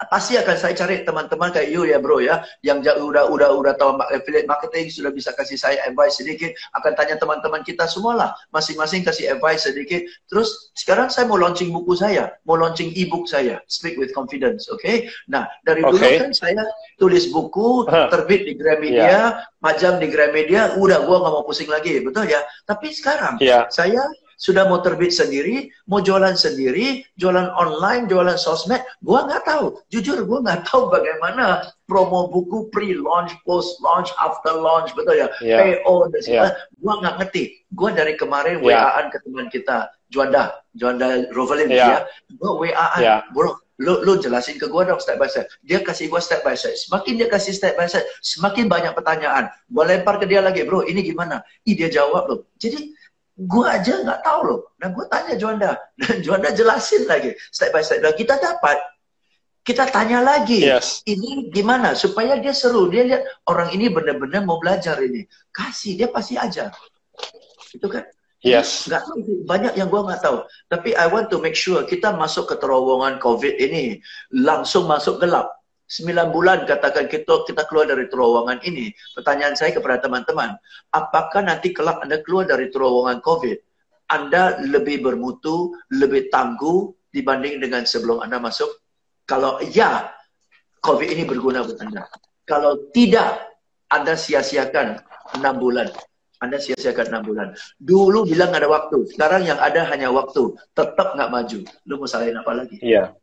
pasti akan saya cari teman-teman kayak you ya bro ya, yang udah tahu affiliate marketing, sudah bisa kasih saya advice sedikit. Akan tanya teman-teman kita semualah, masing-masing kasih advice sedikit. Terus sekarang saya mau launching buku saya, mau launching ebook saya, Speak with Confidence, oke? Nah dari dulu kan saya tulis buku, terbit di Gramedia, pajang di Gramedia, udah gua nggak mau pusing lagi, betul ya? Tapi sekarang saya sudah mau terbit sendiri, mau jualan sendiri, jualan online, jualan sosmed, gua nggak tahu. Jujur, gua nggak tahu bagaimana promo buku, pre-launch, post-launch, after-launch, betul ya? PO, dan segala. Gua nggak ngerti. Gua dari kemarin WA-an ke teman kita, Juanda Rovelin, ya. Gua WA-an, bro. Lu jelasin ke gua dong step by step. Dia kasih gua step by step. Semakin dia kasih step by step, semakin banyak pertanyaan. Gua lempar ke dia lagi, bro, ini gimana? Dia jawab loh. Jadi gue aja nggak tahu loh. Nah gue tanya Juanda, dan Juanda jelasin lagi step by step. Dan kita dapat, kita tanya lagi, ini gimana supaya dia seru. Dia lihat orang ini benar-benar mau belajar ini. Kasih, dia pasti ajar. Itu kan. Yes. Nggak tahu, banyak yang gua nggak tahu. Tapi I want to make sure kita masuk ke terowongan COVID ini langsung masuk gelap. 9 bulan katakan kita keluar dari terowongan ini. Pertanyaan saya kepada teman-teman, apakah nanti kelak Anda keluar dari terowongan COVID, Anda lebih bermutu, lebih tangguh dibanding dengan sebelum Anda masuk? Kalau ya, COVID ini berguna buat Anda. Kalau tidak, Anda sia-siakan 6 bulan. Anda sia-siakan 6 bulan. Dulu bilang ada waktu, sekarang yang ada hanya waktu. Tetap nggak maju. Lu mau salahin apa lagi? Iya.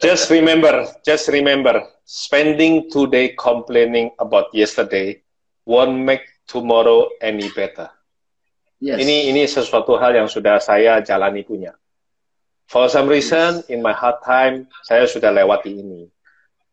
Just remember, spending today complaining about yesterday won't make tomorrow any better. Yes. Ini sesuatu hal yang sudah saya jalani punya. For some reason, in my hard time, saya sudah lewati ini.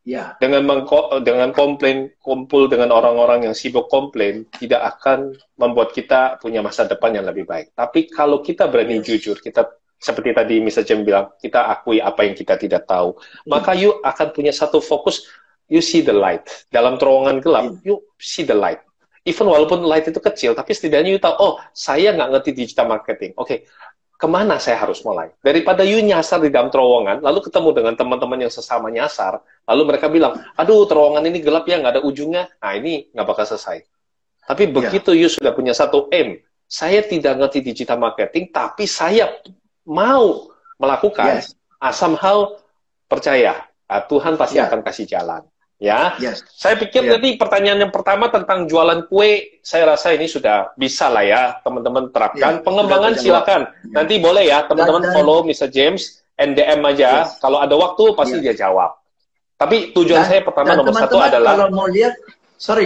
Ya. Dengan komplain, kumpul dengan orang-orang yang sibuk komplain, tidak akan membuat kita punya masa depan yang lebih baik. Tapi kalau kita berani jujur, kita seperti tadi Mr. James bilang, kita akui apa yang kita tidak tahu, maka you akan punya satu fokus, you see the light. Dalam terowongan gelap, you see the light. Even walaupun light itu kecil, tapi setidaknya you tahu, oh, saya nggak ngerti digital marketing. Oke, kemana saya harus mulai? Daripada you nyasar di dalam terowongan, lalu ketemu dengan teman-teman yang sesama nyasar, lalu mereka bilang, aduh, terowongan ini gelap ya, nggak ada ujungnya. Nah, ini nggak bakal selesai. Tapi begitu you sudah punya satu aim, saya tidak ngerti digital marketing, tapi saya mau melakukan, somehow percaya, Tuhan pasti akan kasih jalan. Ya, saya pikir tadi pertanyaan yang pertama tentang jualan kue, saya rasa ini sudah bisa lah ya, teman-teman terapkan. Pengembangan silakan, nanti boleh ya, teman-teman follow Mr. James, NDM aja, kalau ada waktu pasti dia jawab. Tapi tujuan saya pertama nomor satu adalah,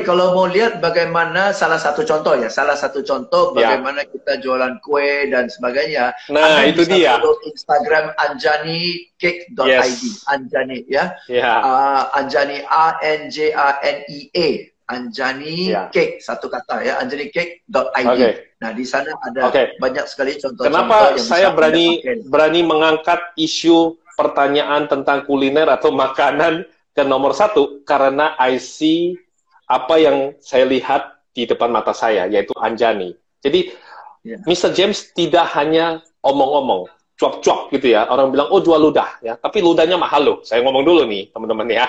kalau mau lihat bagaimana salah satu contoh bagaimana kita jualan kue dan sebagainya. Nah, Anda itu dia. Instagram anjanicake.id. Anjani ya. Anjani ANJANEA. Anjani Cake, satu kata ya, anjanicake.id. Nah, di sana ada banyak sekali contoh-contoh. Kenapa saya berani mengangkat isu pertanyaan tentang kuliner atau makanan ke nomor satu? Karena I see apa yang saya lihat di depan mata saya, yaitu Anjani. Jadi, Mr. James tidak hanya omong-omong, cuap-cuap gitu ya. Orang bilang, oh jual ludah, ya. Tapi ludahnya mahal loh. Saya ngomong dulu nih, teman-teman ya.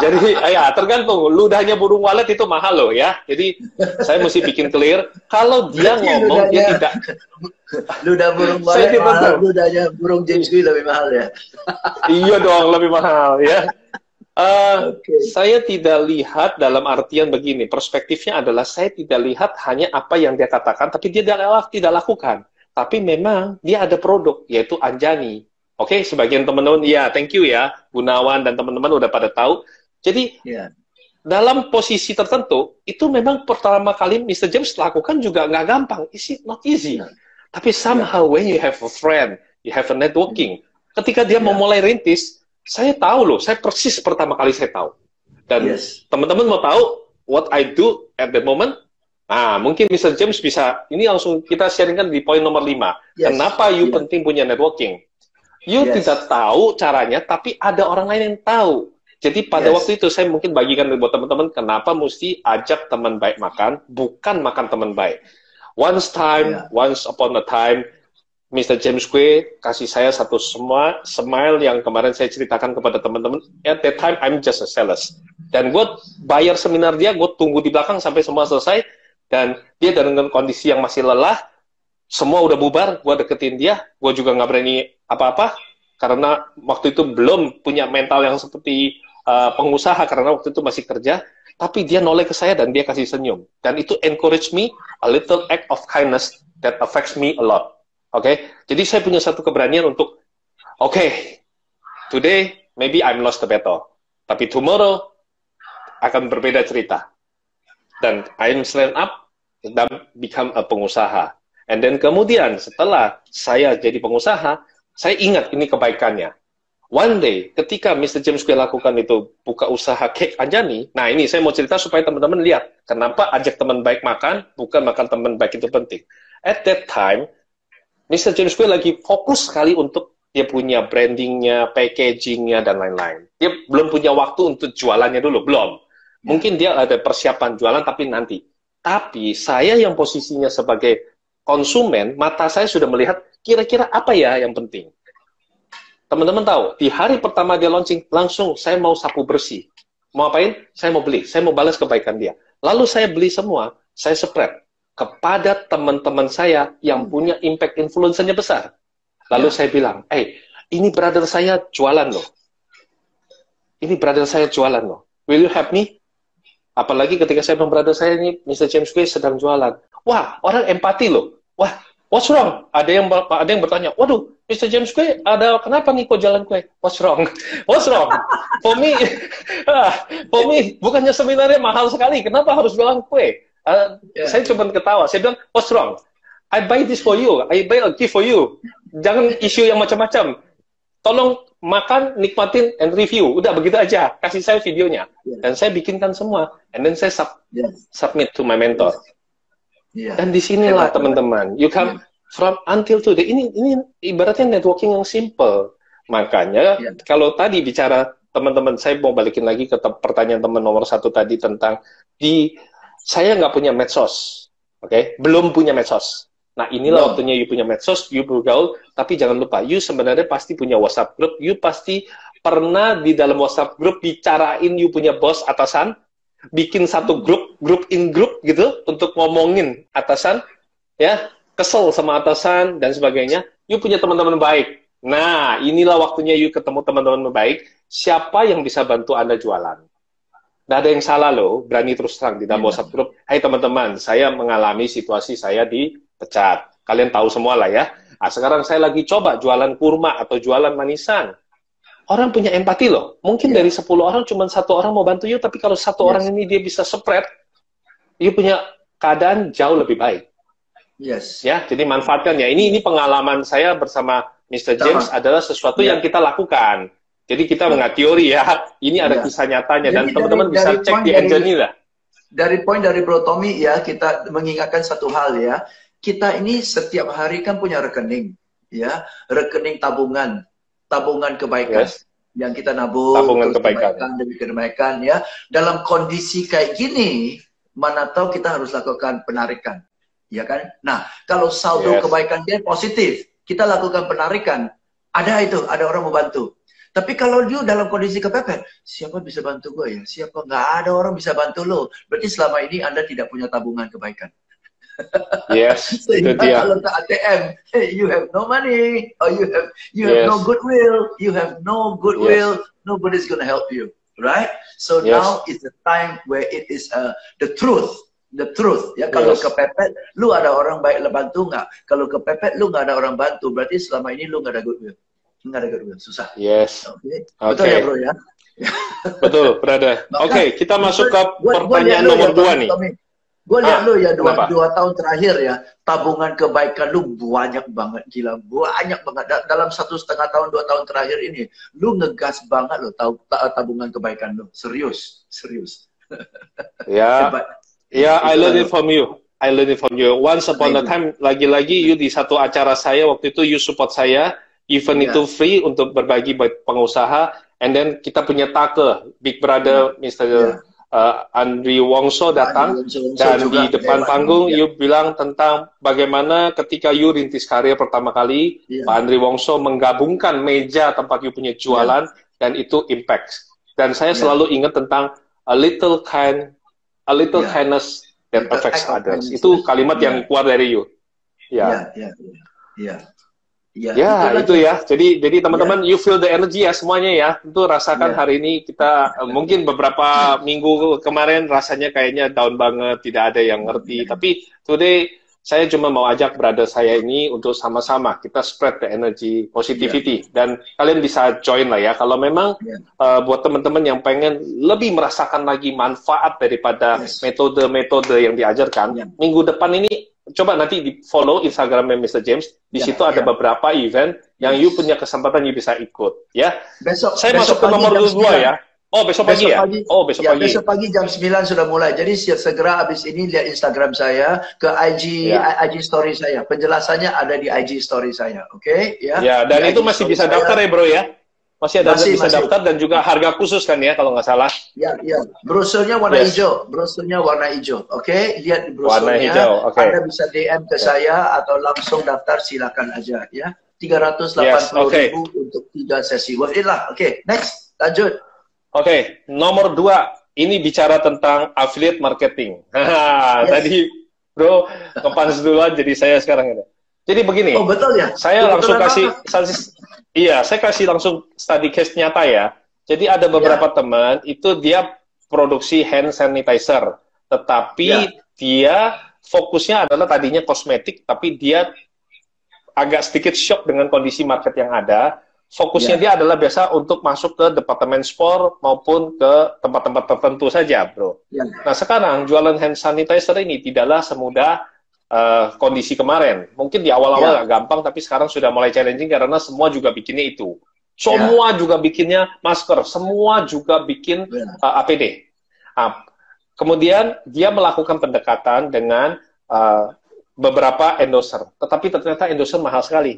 Jadi, ya tergantung. Ludahnya burung walet itu mahal loh ya. Jadi, saya mesti bikin clear. Kalau dia ngomong, dia tidak. Ludah burung walet mahal, ludahnya burung James Lee lebih mahal ya. Iya dong, lebih mahal ya. Saya tidak lihat dalam artian begini, perspektifnya adalah saya tidak lihat hanya apa yang dia katakan, tapi dia tidak lakukan. Tapi memang dia ada produk, yaitu Anjani. Oke, sebagian teman-teman, ya thank you ya, Gunawan dan teman-teman udah pada tahu. Jadi, dalam posisi tertentu, itu memang pertama kali Mr. James lakukan juga nggak gampang. Is it not easy? Tapi somehow when you have a friend, you have a networking, ketika dia mau mulai rintis, saya tahu loh, saya persis pertama kali saya tahu. Dan teman-teman mau tahu what I do at that moment? Nah, mungkin Mr. James bisa, ini langsung kita sharingkan di poin nomor 5. Kenapa you penting punya networking? You tidak tahu caranya, tapi ada orang lain yang tahu. Jadi pada waktu itu saya mungkin bagikan buat teman-teman, kenapa mesti ajak teman baik makan, bukan makan teman baik. Once upon a time, Mr. James Kwe kasih saya satu smile yang kemarin saya ceritakan kepada teman-teman. At that time, I'm just a sales. Dan gue bayar seminar dia, gue tunggu di belakang sampai semua selesai. Dan dia dengan kondisi yang masih lelah, semua udah bubar, gue deketin dia. Gue juga nggak berani apa-apa, karena waktu itu belum punya mental yang seperti pengusaha, karena waktu itu masih kerja. Tapi dia noleh ke saya dan dia kasih senyum. Dan itu encourage me, a little act of kindness that affects me a lot. Oke, jadi saya punya satu keberanian untuk, today maybe I'm lost the battle, tapi tomorrow akan berbeda cerita. Dan I'm stand up dan become a pengusaha. And then kemudian setelah saya jadi pengusaha, saya ingat ini kebaikannya. One day, ketika Mr. James Kwe lakukan itu, buka usaha cake Anjani, nah ini saya mau cerita supaya teman-teman lihat, kenapa ajak teman baik makan, bukan makan teman baik itu penting. At that time, Mr. James Kwe lagi fokus sekali untuk dia punya brandingnya, packagingnya, dan lain-lain. Dia belum punya waktu untuk jualannya dulu, belum. Mungkin dia ada persiapan jualan, tapi nanti. Tapi saya yang posisinya sebagai konsumen, mata saya sudah melihat kira-kira apa ya yang penting. Teman-teman tahu, di hari pertama dia launching, langsung saya mau sapu bersih. Mau apain? Saya mau beli. Saya mau balas kebaikan dia. Lalu saya beli semua, saya spread kepada teman-teman saya yang punya impact influencer-nya besar. Lalu saya bilang, ini brother saya jualan loh. Ini brother saya jualan loh. Will you help me? Apalagi ketika saya bilang brother saya ini, Mr. James Quay sedang jualan. Wah, orang empati loh. Wah, what's wrong? Ada yang bertanya, waduh, Mr. James Quay, kenapa nih kok jalan kue? What's wrong? What's wrong? For me, bukannya seminarnya mahal sekali. Kenapa harus jualan kue? Saya cuma ketawa. Saya bilang, what's wrong? I buy this for you. I buy a gift for you. Jangan isu yang macam-macam. Tolong makan, nikmatin, and review. Udah begitu aja. Kasih saya videonya. Dan saya bikinkan semua. And then saya submit to my mentor. Dan disinilah teman-teman. You come from until today. Ini ibaratnya networking yang simple. Makanya kalau tadi bicara teman-teman, saya mau balikin lagi ke pertanyaan teman nomor 1 tadi tentang saya nggak punya medsos. Belum punya medsos. Nah, inilah waktunya you punya medsos, you bergaul, tapi jangan lupa, you sebenarnya pasti punya WhatsApp group, you pasti pernah di dalam WhatsApp group bicarain you punya bos atasan, bikin satu grup in grup gitu, untuk ngomongin atasan, ya, kesel sama atasan, dan sebagainya, you punya teman-teman baik. Nah, inilah waktunya you ketemu teman-teman baik, siapa yang bisa bantu Anda jualan. Nggak ada yang salah loh, berani terus terang di dalam WhatsApp group, hai teman-teman, saya mengalami situasi saya dipecat. Kalian tahu semua lah ya. Nah, sekarang saya lagi coba jualan kurma atau jualan manisan. Orang punya empati loh. Mungkin dari 10 orang cuma 1 orang mau bantu you, tapi kalau 1 orang ini dia bisa spread, you punya keadaan jauh lebih baik. Ya, jadi manfaatkan ya. Ini pengalaman saya bersama Mr. James adalah sesuatu yang kita lakukan. Jadi kita nggak teori ya. Ini ada kisah nyatanya. Dan teman-teman bisa cek di engine ini lah. Dari poin dari Bro Tommy ya, kita mengingatkan satu hal ya. Kita ini setiap hari kan punya rekening, ya, rekening tabungan kebaikan yang kita nabung, tabungan kebaikan demi kebaikan ya. Dalam kondisi kayak gini, mana tahu kita harus lakukan penarikan, ya kan? Nah, kalau saldo kebaikan dia positif, kita lakukan penarikan, ada orang mau bantu. Tapi kalau dia dalam kondisi kepepet, siapa bisa bantu gue ya? Siapa? Nggak ada orang bisa bantu lo. Berarti selama ini Anda tidak punya tabungan kebaikan. Itu dia. Kalau ke ATM, you have no money, or you have no goodwill, nobody's gonna help you, right? So now is the time where it is the truth. Ya, kalau kepepet, lu ada orang baik bantu nggak? Kalau kepepet, lu nggak ada orang bantu, berarti selama ini lu nggak ada goodwill. Nggak ada goodwill, susah. Betul ya bro ya? Betul, brother. Oke, kita masuk ke pertanyaan nomor 2 nih. Gue lihat lu ya, 2 tahun terakhir ya, tabungan kebaikan lu banyak banget, gila, banyak banget. Dalam 1,5 tahun, 2 tahun terakhir ini, lu ngegas banget lo tabungan kebaikan lu, serius. Ya, I learn it from you. Once upon a time, lagi-lagi you di satu acara saya, waktu itu you support saya, event itu free untuk berbagi buat pengusaha, and then kita punya take, Big Brother, Mr. Andri Wongso datang, dan di depan panggung you bilang tentang bagaimana ketika you rintis karir pertama kali, Pak Andri Wongso menggabungkan meja tempat you punya jualan, dan itu impact. Dan saya selalu ingat tentang a little kindness that affects others. Itu kalimat yang keluar dari you. Itu ya. Jadi teman-teman, you feel the energy ya semuanya ya. Tentu rasakan hari ini kita mungkin beberapa minggu kemarin rasanya kayaknya down banget, tidak ada yang ngerti. Tapi today saya cuma mau ajak brother saya ini untuk sama-sama kita spread the energy positivity, dan kalian bisa join lah ya. Kalau memang buat teman-teman yang pengen lebih merasakan lagi manfaat daripada metode-metode yang diajarkan, minggu depan ini coba nanti di follow Instagramnya Mr. James. Di situ ada beberapa event yang you punya kesempatan you bisa ikut. Ya. Saya masuk ke nomor 2 ya. Oh, besok pagi ya? Besok pagi. Besok pagi jam 9 sudah mulai. Jadi segera habis ini lihat Instagram saya, ke IG story saya. Penjelasannya ada di IG story saya. Oke? Ya. Dan itu masih bisa daftar ya, bro ya? Masih ada Masih, bisa masih. daftar dan juga harga khusus kan ya kalau nggak salah. Ya, ya. Brosurnya warna Yes. hijau. Brosurnya warna hijau. Oke, lihat di Warna brosurnya. hijau, oke. Anda bisa DM ke saya atau langsung daftar, silakan aja ya. 380.000 untuk 3 sesi. Worth it lah. Oke, next. Lanjut. Oke, nomor 2. Ini bicara tentang affiliate marketing. Yes. Tadi bro ngepas duluan jadi saya sekarang ini. Jadi begini. Oh, betul ya? Saya langsung Kebetulan saya kasih langsung study case nyata ya. Jadi ada beberapa teman itu dia produksi hand sanitizer, tetapi dia fokusnya adalah tadinya kosmetik, tapi dia agak sedikit shock dengan kondisi market yang ada. Fokusnya dia adalah biasa untuk masuk ke departemen store maupun ke tempat-tempat tertentu saja, bro. Nah, sekarang jualan hand sanitizer ini tidaklah semudah kondisi kemarin. Mungkin di awal-awal agak gampang, tapi sekarang sudah mulai challenging karena semua juga bikinnya itu. Semua juga bikinnya masker, semua juga bikin APD. Nah, kemudian dia melakukan pendekatan dengan beberapa endorser, tetapi ternyata endorser mahal sekali.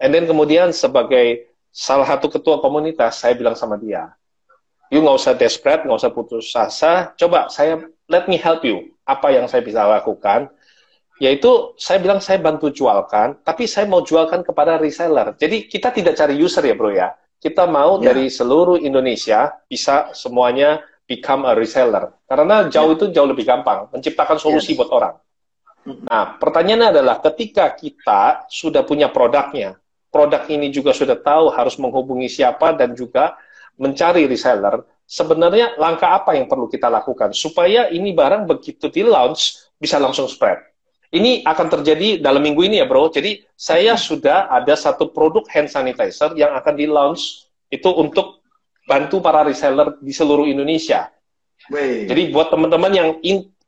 And then kemudian sebagai salah satu ketua komunitas, saya bilang sama dia, you nggak usah desperate, nggak usah putus asa, coba let me help you. Apa yang saya bisa lakukan? Yaitu saya bilang saya bantu jualkan, tapi saya mau jualkan kepada reseller. Jadi kita tidak cari user ya bro ya. Kita mau dari seluruh Indonesia bisa semuanya become a reseller. Karena itu jauh lebih gampang, menciptakan solusi buat orang. Nah, pertanyaannya adalah ketika kita sudah punya produknya, produk ini juga sudah tahu harus menghubungi siapa dan juga mencari reseller, sebenarnya langkah apa yang perlu kita lakukan supaya ini barang begitu di launch bisa langsung spread. Ini akan terjadi dalam minggu ini ya bro. Jadi saya sudah ada satu produk hand sanitizer yang akan di launch itu untuk bantu para reseller di seluruh Indonesia. Jadi buat teman-teman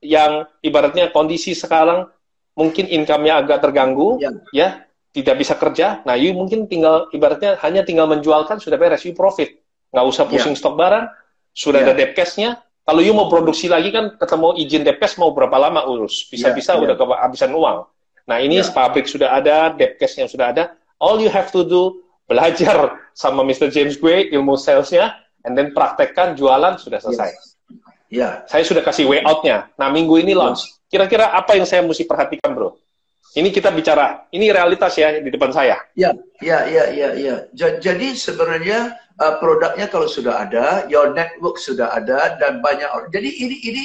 yang ibaratnya kondisi sekarang mungkin income-nya agak terganggu, ya tidak bisa kerja. Nah, you mungkin ibaratnya hanya tinggal menjualkan sudah beres, you profit. Nggak usah pusing stok barang, sudah ada depkesnya. Kalau you mau produksi lagi kan ketemu izin depkes mau berapa lama urus? Bisa-bisa udah kehabisan uang. Nah, ini pabrik sudah ada, depkesnya sudah ada. All you have to do belajar sama Mr. James Gray ilmu salesnya, and then praktekkan jualan sudah selesai. Saya sudah kasih way out-nya. Nah, minggu ini launch. Kira-kira apa yang saya mesti perhatikan, bro? Ini kita bicara, ini realitas ya di depan saya. Jadi sebenarnya produknya kalau sudah ada, your network sudah ada dan banyak orang. Jadi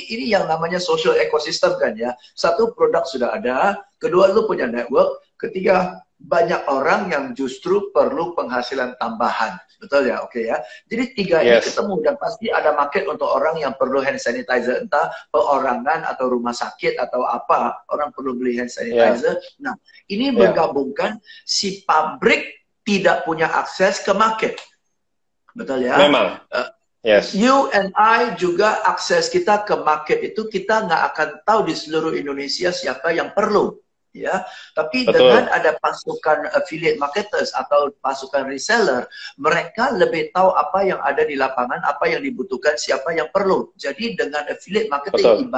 ini yang namanya social ecosystem kan ya. Satu produk sudah ada, kedua lu punya network, ketiga banyak orang yang justru perlu penghasilan tambahan. Betul ya? Oke ya. Jadi tiga ini ketemu dan pasti ada market untuk orang yang perlu hand sanitizer, entah perorangan atau rumah sakit atau apa, orang perlu beli hand sanitizer. Nah, ini menggabungkan si pabrik tidak punya akses ke market. Betul ya? Memang. You and I juga akses kita ke market itu kita nggak akan tahu di seluruh Indonesia siapa yang perlu. Ya, tapi dengan ada pasukan affiliate marketers atau pasukan reseller, mereka lebih tahu apa yang ada di lapangan, apa yang dibutuhkan, siapa yang perlu. Jadi dengan affiliate marketing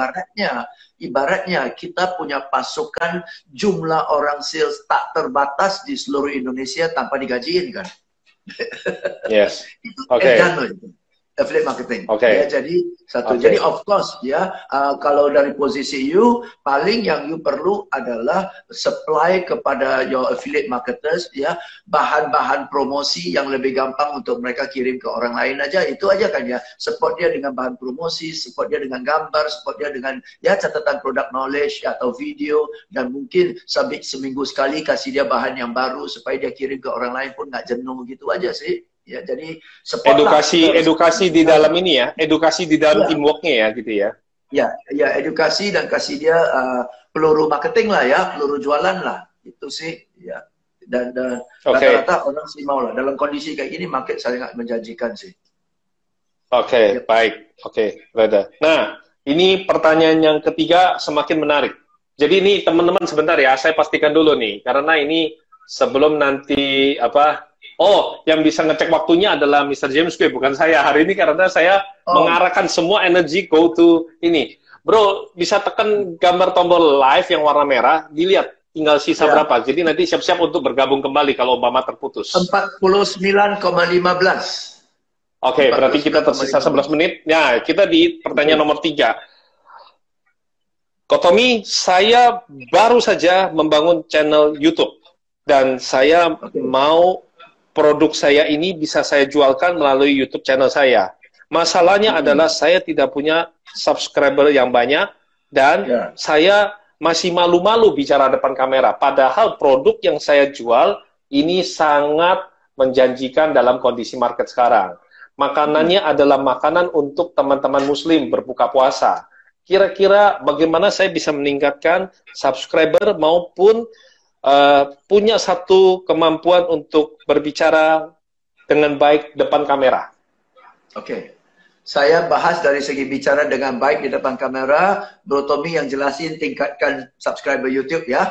ibaratnya kita punya pasukan jumlah orang sales tak terbatas di seluruh Indonesia tanpa digajiin kan. Itu affiliate marketing. Ya, jadi jadi of course ya kalau dari posisi you paling yang you perlu adalah supply kepada your affiliate marketers ya bahan-bahan promosi yang lebih gampang untuk mereka kirim ke orang lain aja, itu aja kan ya. Support dia dengan bahan promosi, support dia dengan gambar, support dia dengan ya catatan product knowledge atau video, dan mungkin seminggu sekali kasih dia bahan yang baru supaya dia kirim ke orang lain pun nggak jenuh, gitu aja sih. Ya, jadi edukasi di dalam ini ya, edukasi di dalam teamworknya ya, gitu ya. Ya, edukasi dan kasih dia peluru marketing lah ya, peluru jualan lah, itu sih ya. Dan rata-rata orang sih mau lah. Dalam kondisi kayak gini, market sangat menjanjikan sih. Baik, Brother. Nah, ini pertanyaan yang ketiga semakin menarik. Jadi ini teman-teman sebentar ya, saya pastikan dulu nih, karena ini sebelum nanti yang bisa ngecek waktunya adalah Mr. James Gray, bukan saya hari ini, karena saya mengarahkan semua energi go to ini. Bro, bisa tekan gambar tombol live yang warna merah, dilihat tinggal sisa Ya. berapa? Jadi nanti siap-siap untuk bergabung kembali kalau umpama terputus. 49,15. Oke, berarti kita tersisa 11 menit. Ya, kita di pertanyaan nomor 3. Kotomi, saya baru saja membangun channel YouTube. Dan saya mau produk saya ini bisa saya jualkan melalui YouTube channel saya. Masalahnya adalah saya tidak punya subscriber yang banyak dan saya masih malu-malu bicara depan kamera. Padahal produk yang saya jual ini sangat menjanjikan dalam kondisi market sekarang. Makanannya adalah makanan untuk teman-teman muslim berbuka puasa. Kira-kira bagaimana saya bisa meningkatkan subscriber maupun punya satu kemampuan untuk berbicara dengan baik depan kamera? Oke. Saya bahas dari segi bicara dengan baik di depan kamera. Bro Tommy yang jelasin tingkatkan subscriber YouTube ya.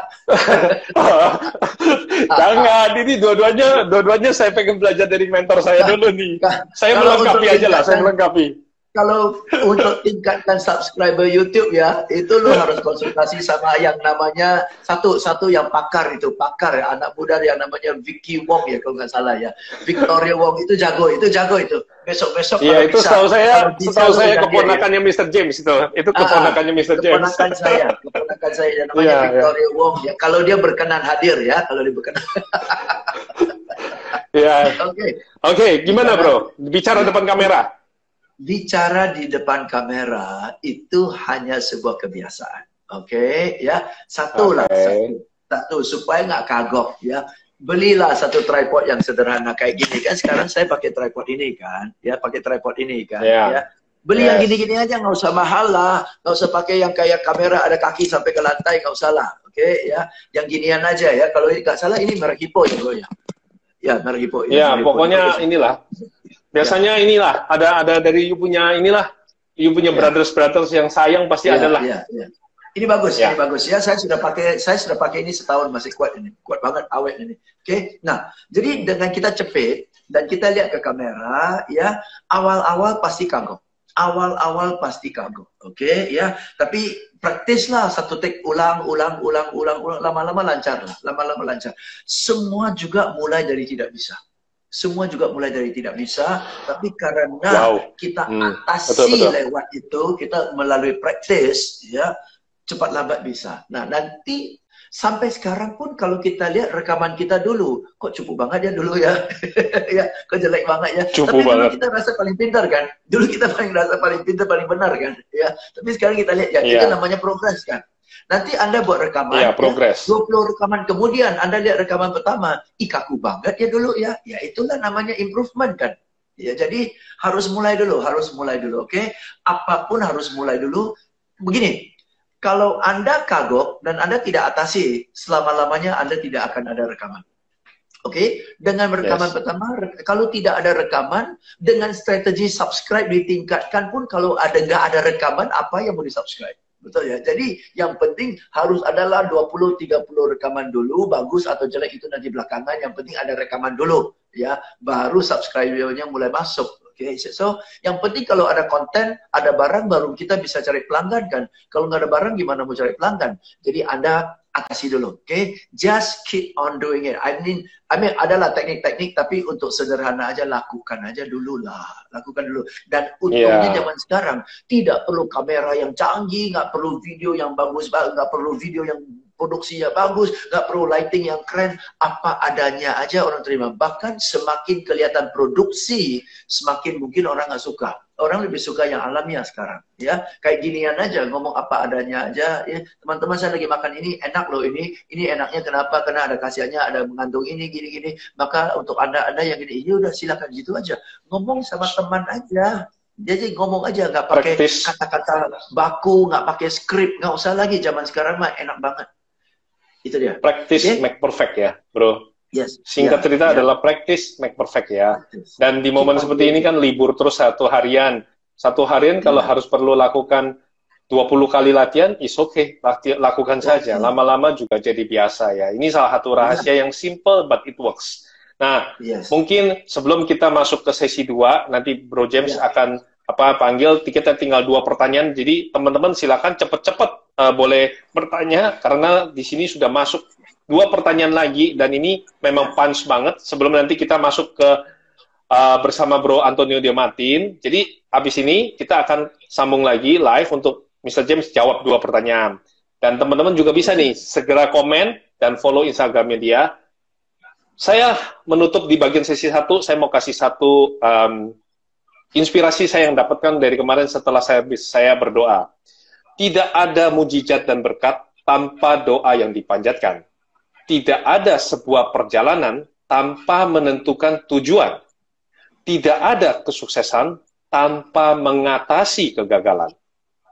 Jangan, ini dua-duanya saya pengen belajar dari mentor saya dulu nih. Saya melengkapi aja lah, saya melengkapi. Kalau untuk tingkatkan subscriber YouTube ya, itu lo harus konsultasi sama yang namanya satu yang pakar ya, anak muda yang namanya Vicky Wong ya kalau nggak salah ya. Victoria Wong itu jago itu. Besok-besok iya, itu setahu saya keponakannya Mr. James itu keponakannya Mr. James. Keponakan saya namanya Victoria Wong ya. Kalau dia berkenan hadir ya, kalau dia berkenan. Ya. Oke, gimana bro? Bicara depan kamera. Bicara di depan kamera itu hanya sebuah kebiasaan. Oke, ya. Satu supaya nggak kagok ya. Belilah satu tripod yang sederhana kayak gini kan. Sekarang saya pakai tripod ini kan, ya, ya. Beli yang gini-gini aja, nggak usah mahal lah, nggak usah pakai yang kayak kamera ada kaki sampai ke lantai, nggak usah lah. Oke, ya. Yang ginian aja ya. Kalau nggak salah ini merek Hippo ya, bro ya. Ya, merek Hippo. Ya, pokoknya inilah. Biasanya inilah, ada dari you punya brothers yang sayang pasti adalah. Ini bagus, ini bagus ya. Saya sudah pakai ini setahun, masih kuat ini. Kuat banget, awet ini. Oke. Nah, jadi dengan kita cepet dan kita lihat ke kamera ya, awal-awal pasti kagok. Oke, ya. Tapi praktislah satu take ulang, lama-lama lancar lah. Semua juga mulai dari tidak bisa. Tapi karena kita atasi lewat itu, kita melalui praktis, ya, cepat lambat bisa. Nah, nanti sampai sekarang pun kalau kita lihat rekaman kita dulu, kok cukup banget ya dulu ya, ya, kok jelek banget ya. Tapi dulu kita rasa paling pintar kan, rasa paling pintar, paling benar kan, ya. Tapi sekarang kita lihat ya, itu namanya progres kan. Nanti Anda buat rekaman, ya, 20 rekaman kemudian Anda lihat rekaman pertama, kaku banget ya dulu ya. Ya itulah namanya improvement kan. Ya, jadi harus mulai dulu, oke? Apapun harus mulai dulu. Begini, kalau Anda kagok dan Anda tidak atasi, selama-lamanya Anda tidak akan ada rekaman. Oke, dengan rekaman pertama, kalau tidak ada rekaman, dengan strategi subscribe ditingkatkan pun, kalau nggak ada rekaman, apa yang mau di-subscribe? Betul ya. Jadi yang penting harus adalah 20-30 rekaman dulu, bagus atau jelek itu nanti belakangan. Yang penting ada rekaman dulu, ya. Baru subscribernya mulai masuk. Oke, so yang penting kalau ada konten, ada barang, baru kita bisa cari pelanggan kan. Kalau nggak ada barang, gimana mau cari pelanggan? Jadi Anda atasi dulu, oke? Just keep on doing it. I mean adalah teknik-teknik, tapi untuk sederhana aja, lakukan aja dulu lah. Lakukan dulu. Dan untungnya zaman sekarang tidak perlu kamera yang canggih, nggak perlu video yang bagus, nggak perlu video yang produksinya bagus, nggak perlu lighting yang keren, apa adanya aja orang terima. Bahkan semakin kelihatan produksi, semakin mungkin orang nggak suka. Orang lebih suka yang alamiah sekarang, ya. Kayak ginian aja, ngomong apa adanya aja. Ya. Teman-teman, saya lagi makan ini, enak loh ini enaknya kenapa? Karena ada khasiatnya, ada mengandung ini, gini-gini. Maka untuk anda yang ini udah silakan gitu aja. Ngomong sama teman aja. Jadi ngomong aja, nggak pakai kata-kata baku, nggak pakai skrip, nggak usah lagi. Zaman sekarang mah enak banget. Itu dia. Practice make perfect ya, bro. Yes. Singkat cerita adalah practice make perfect ya. Dan di momen seperti ini kan libur terus satu harian kalau harus perlu lakukan 20 kali latihan, is okay, lakukan saja. Lama-lama juga jadi biasa ya. Ini salah satu rahasia yang simple but it works. Nah, mungkin sebelum kita masuk ke sesi 2, nanti Bro James akan panggil, kita tinggal 2 pertanyaan. Jadi teman-teman silakan cepet-cepet boleh bertanya, karena di sini sudah masuk 2 pertanyaan lagi, dan ini memang punch banget. Sebelum nanti kita masuk ke bersama Bro Antonio Diamartin. Jadi, habis ini kita akan sambung lagi live untuk Mr. James jawab 2 pertanyaan. Dan teman-teman juga bisa nih, segera komen dan follow Instagramnya dia. Saya menutup di bagian sesi 1, saya mau kasih satu inspirasi saya yang dapatkan dari kemarin setelah saya berdoa. Tidak ada mujizat dan berkat tanpa doa yang dipanjatkan. Tidak ada sebuah perjalanan tanpa menentukan tujuan. Tidak ada kesuksesan tanpa mengatasi kegagalan.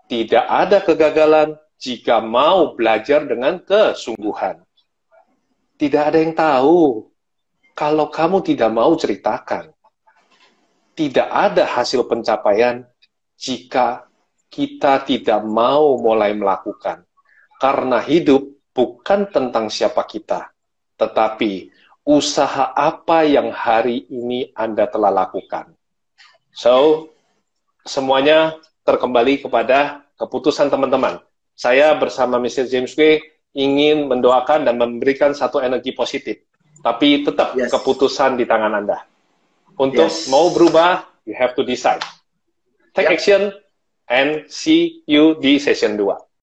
Tidak ada kegagalan jika mau belajar dengan kesungguhan. Tidak ada yang tahu kalau kamu tidak mau ceritakan. Tidak ada hasil pencapaian jika kita tidak mau mulai melakukan. Karena hidup bukan tentang siapa kita, tetapi usaha apa yang hari ini Anda telah lakukan. So, semuanya terkembali kepada keputusan teman-teman. Saya bersama Mr. James W. ingin mendoakan dan memberikan satu energi positif. Tapi tetap keputusan di tangan Anda. Untuk mau berubah, you have to decide. Take action and see you di session 2.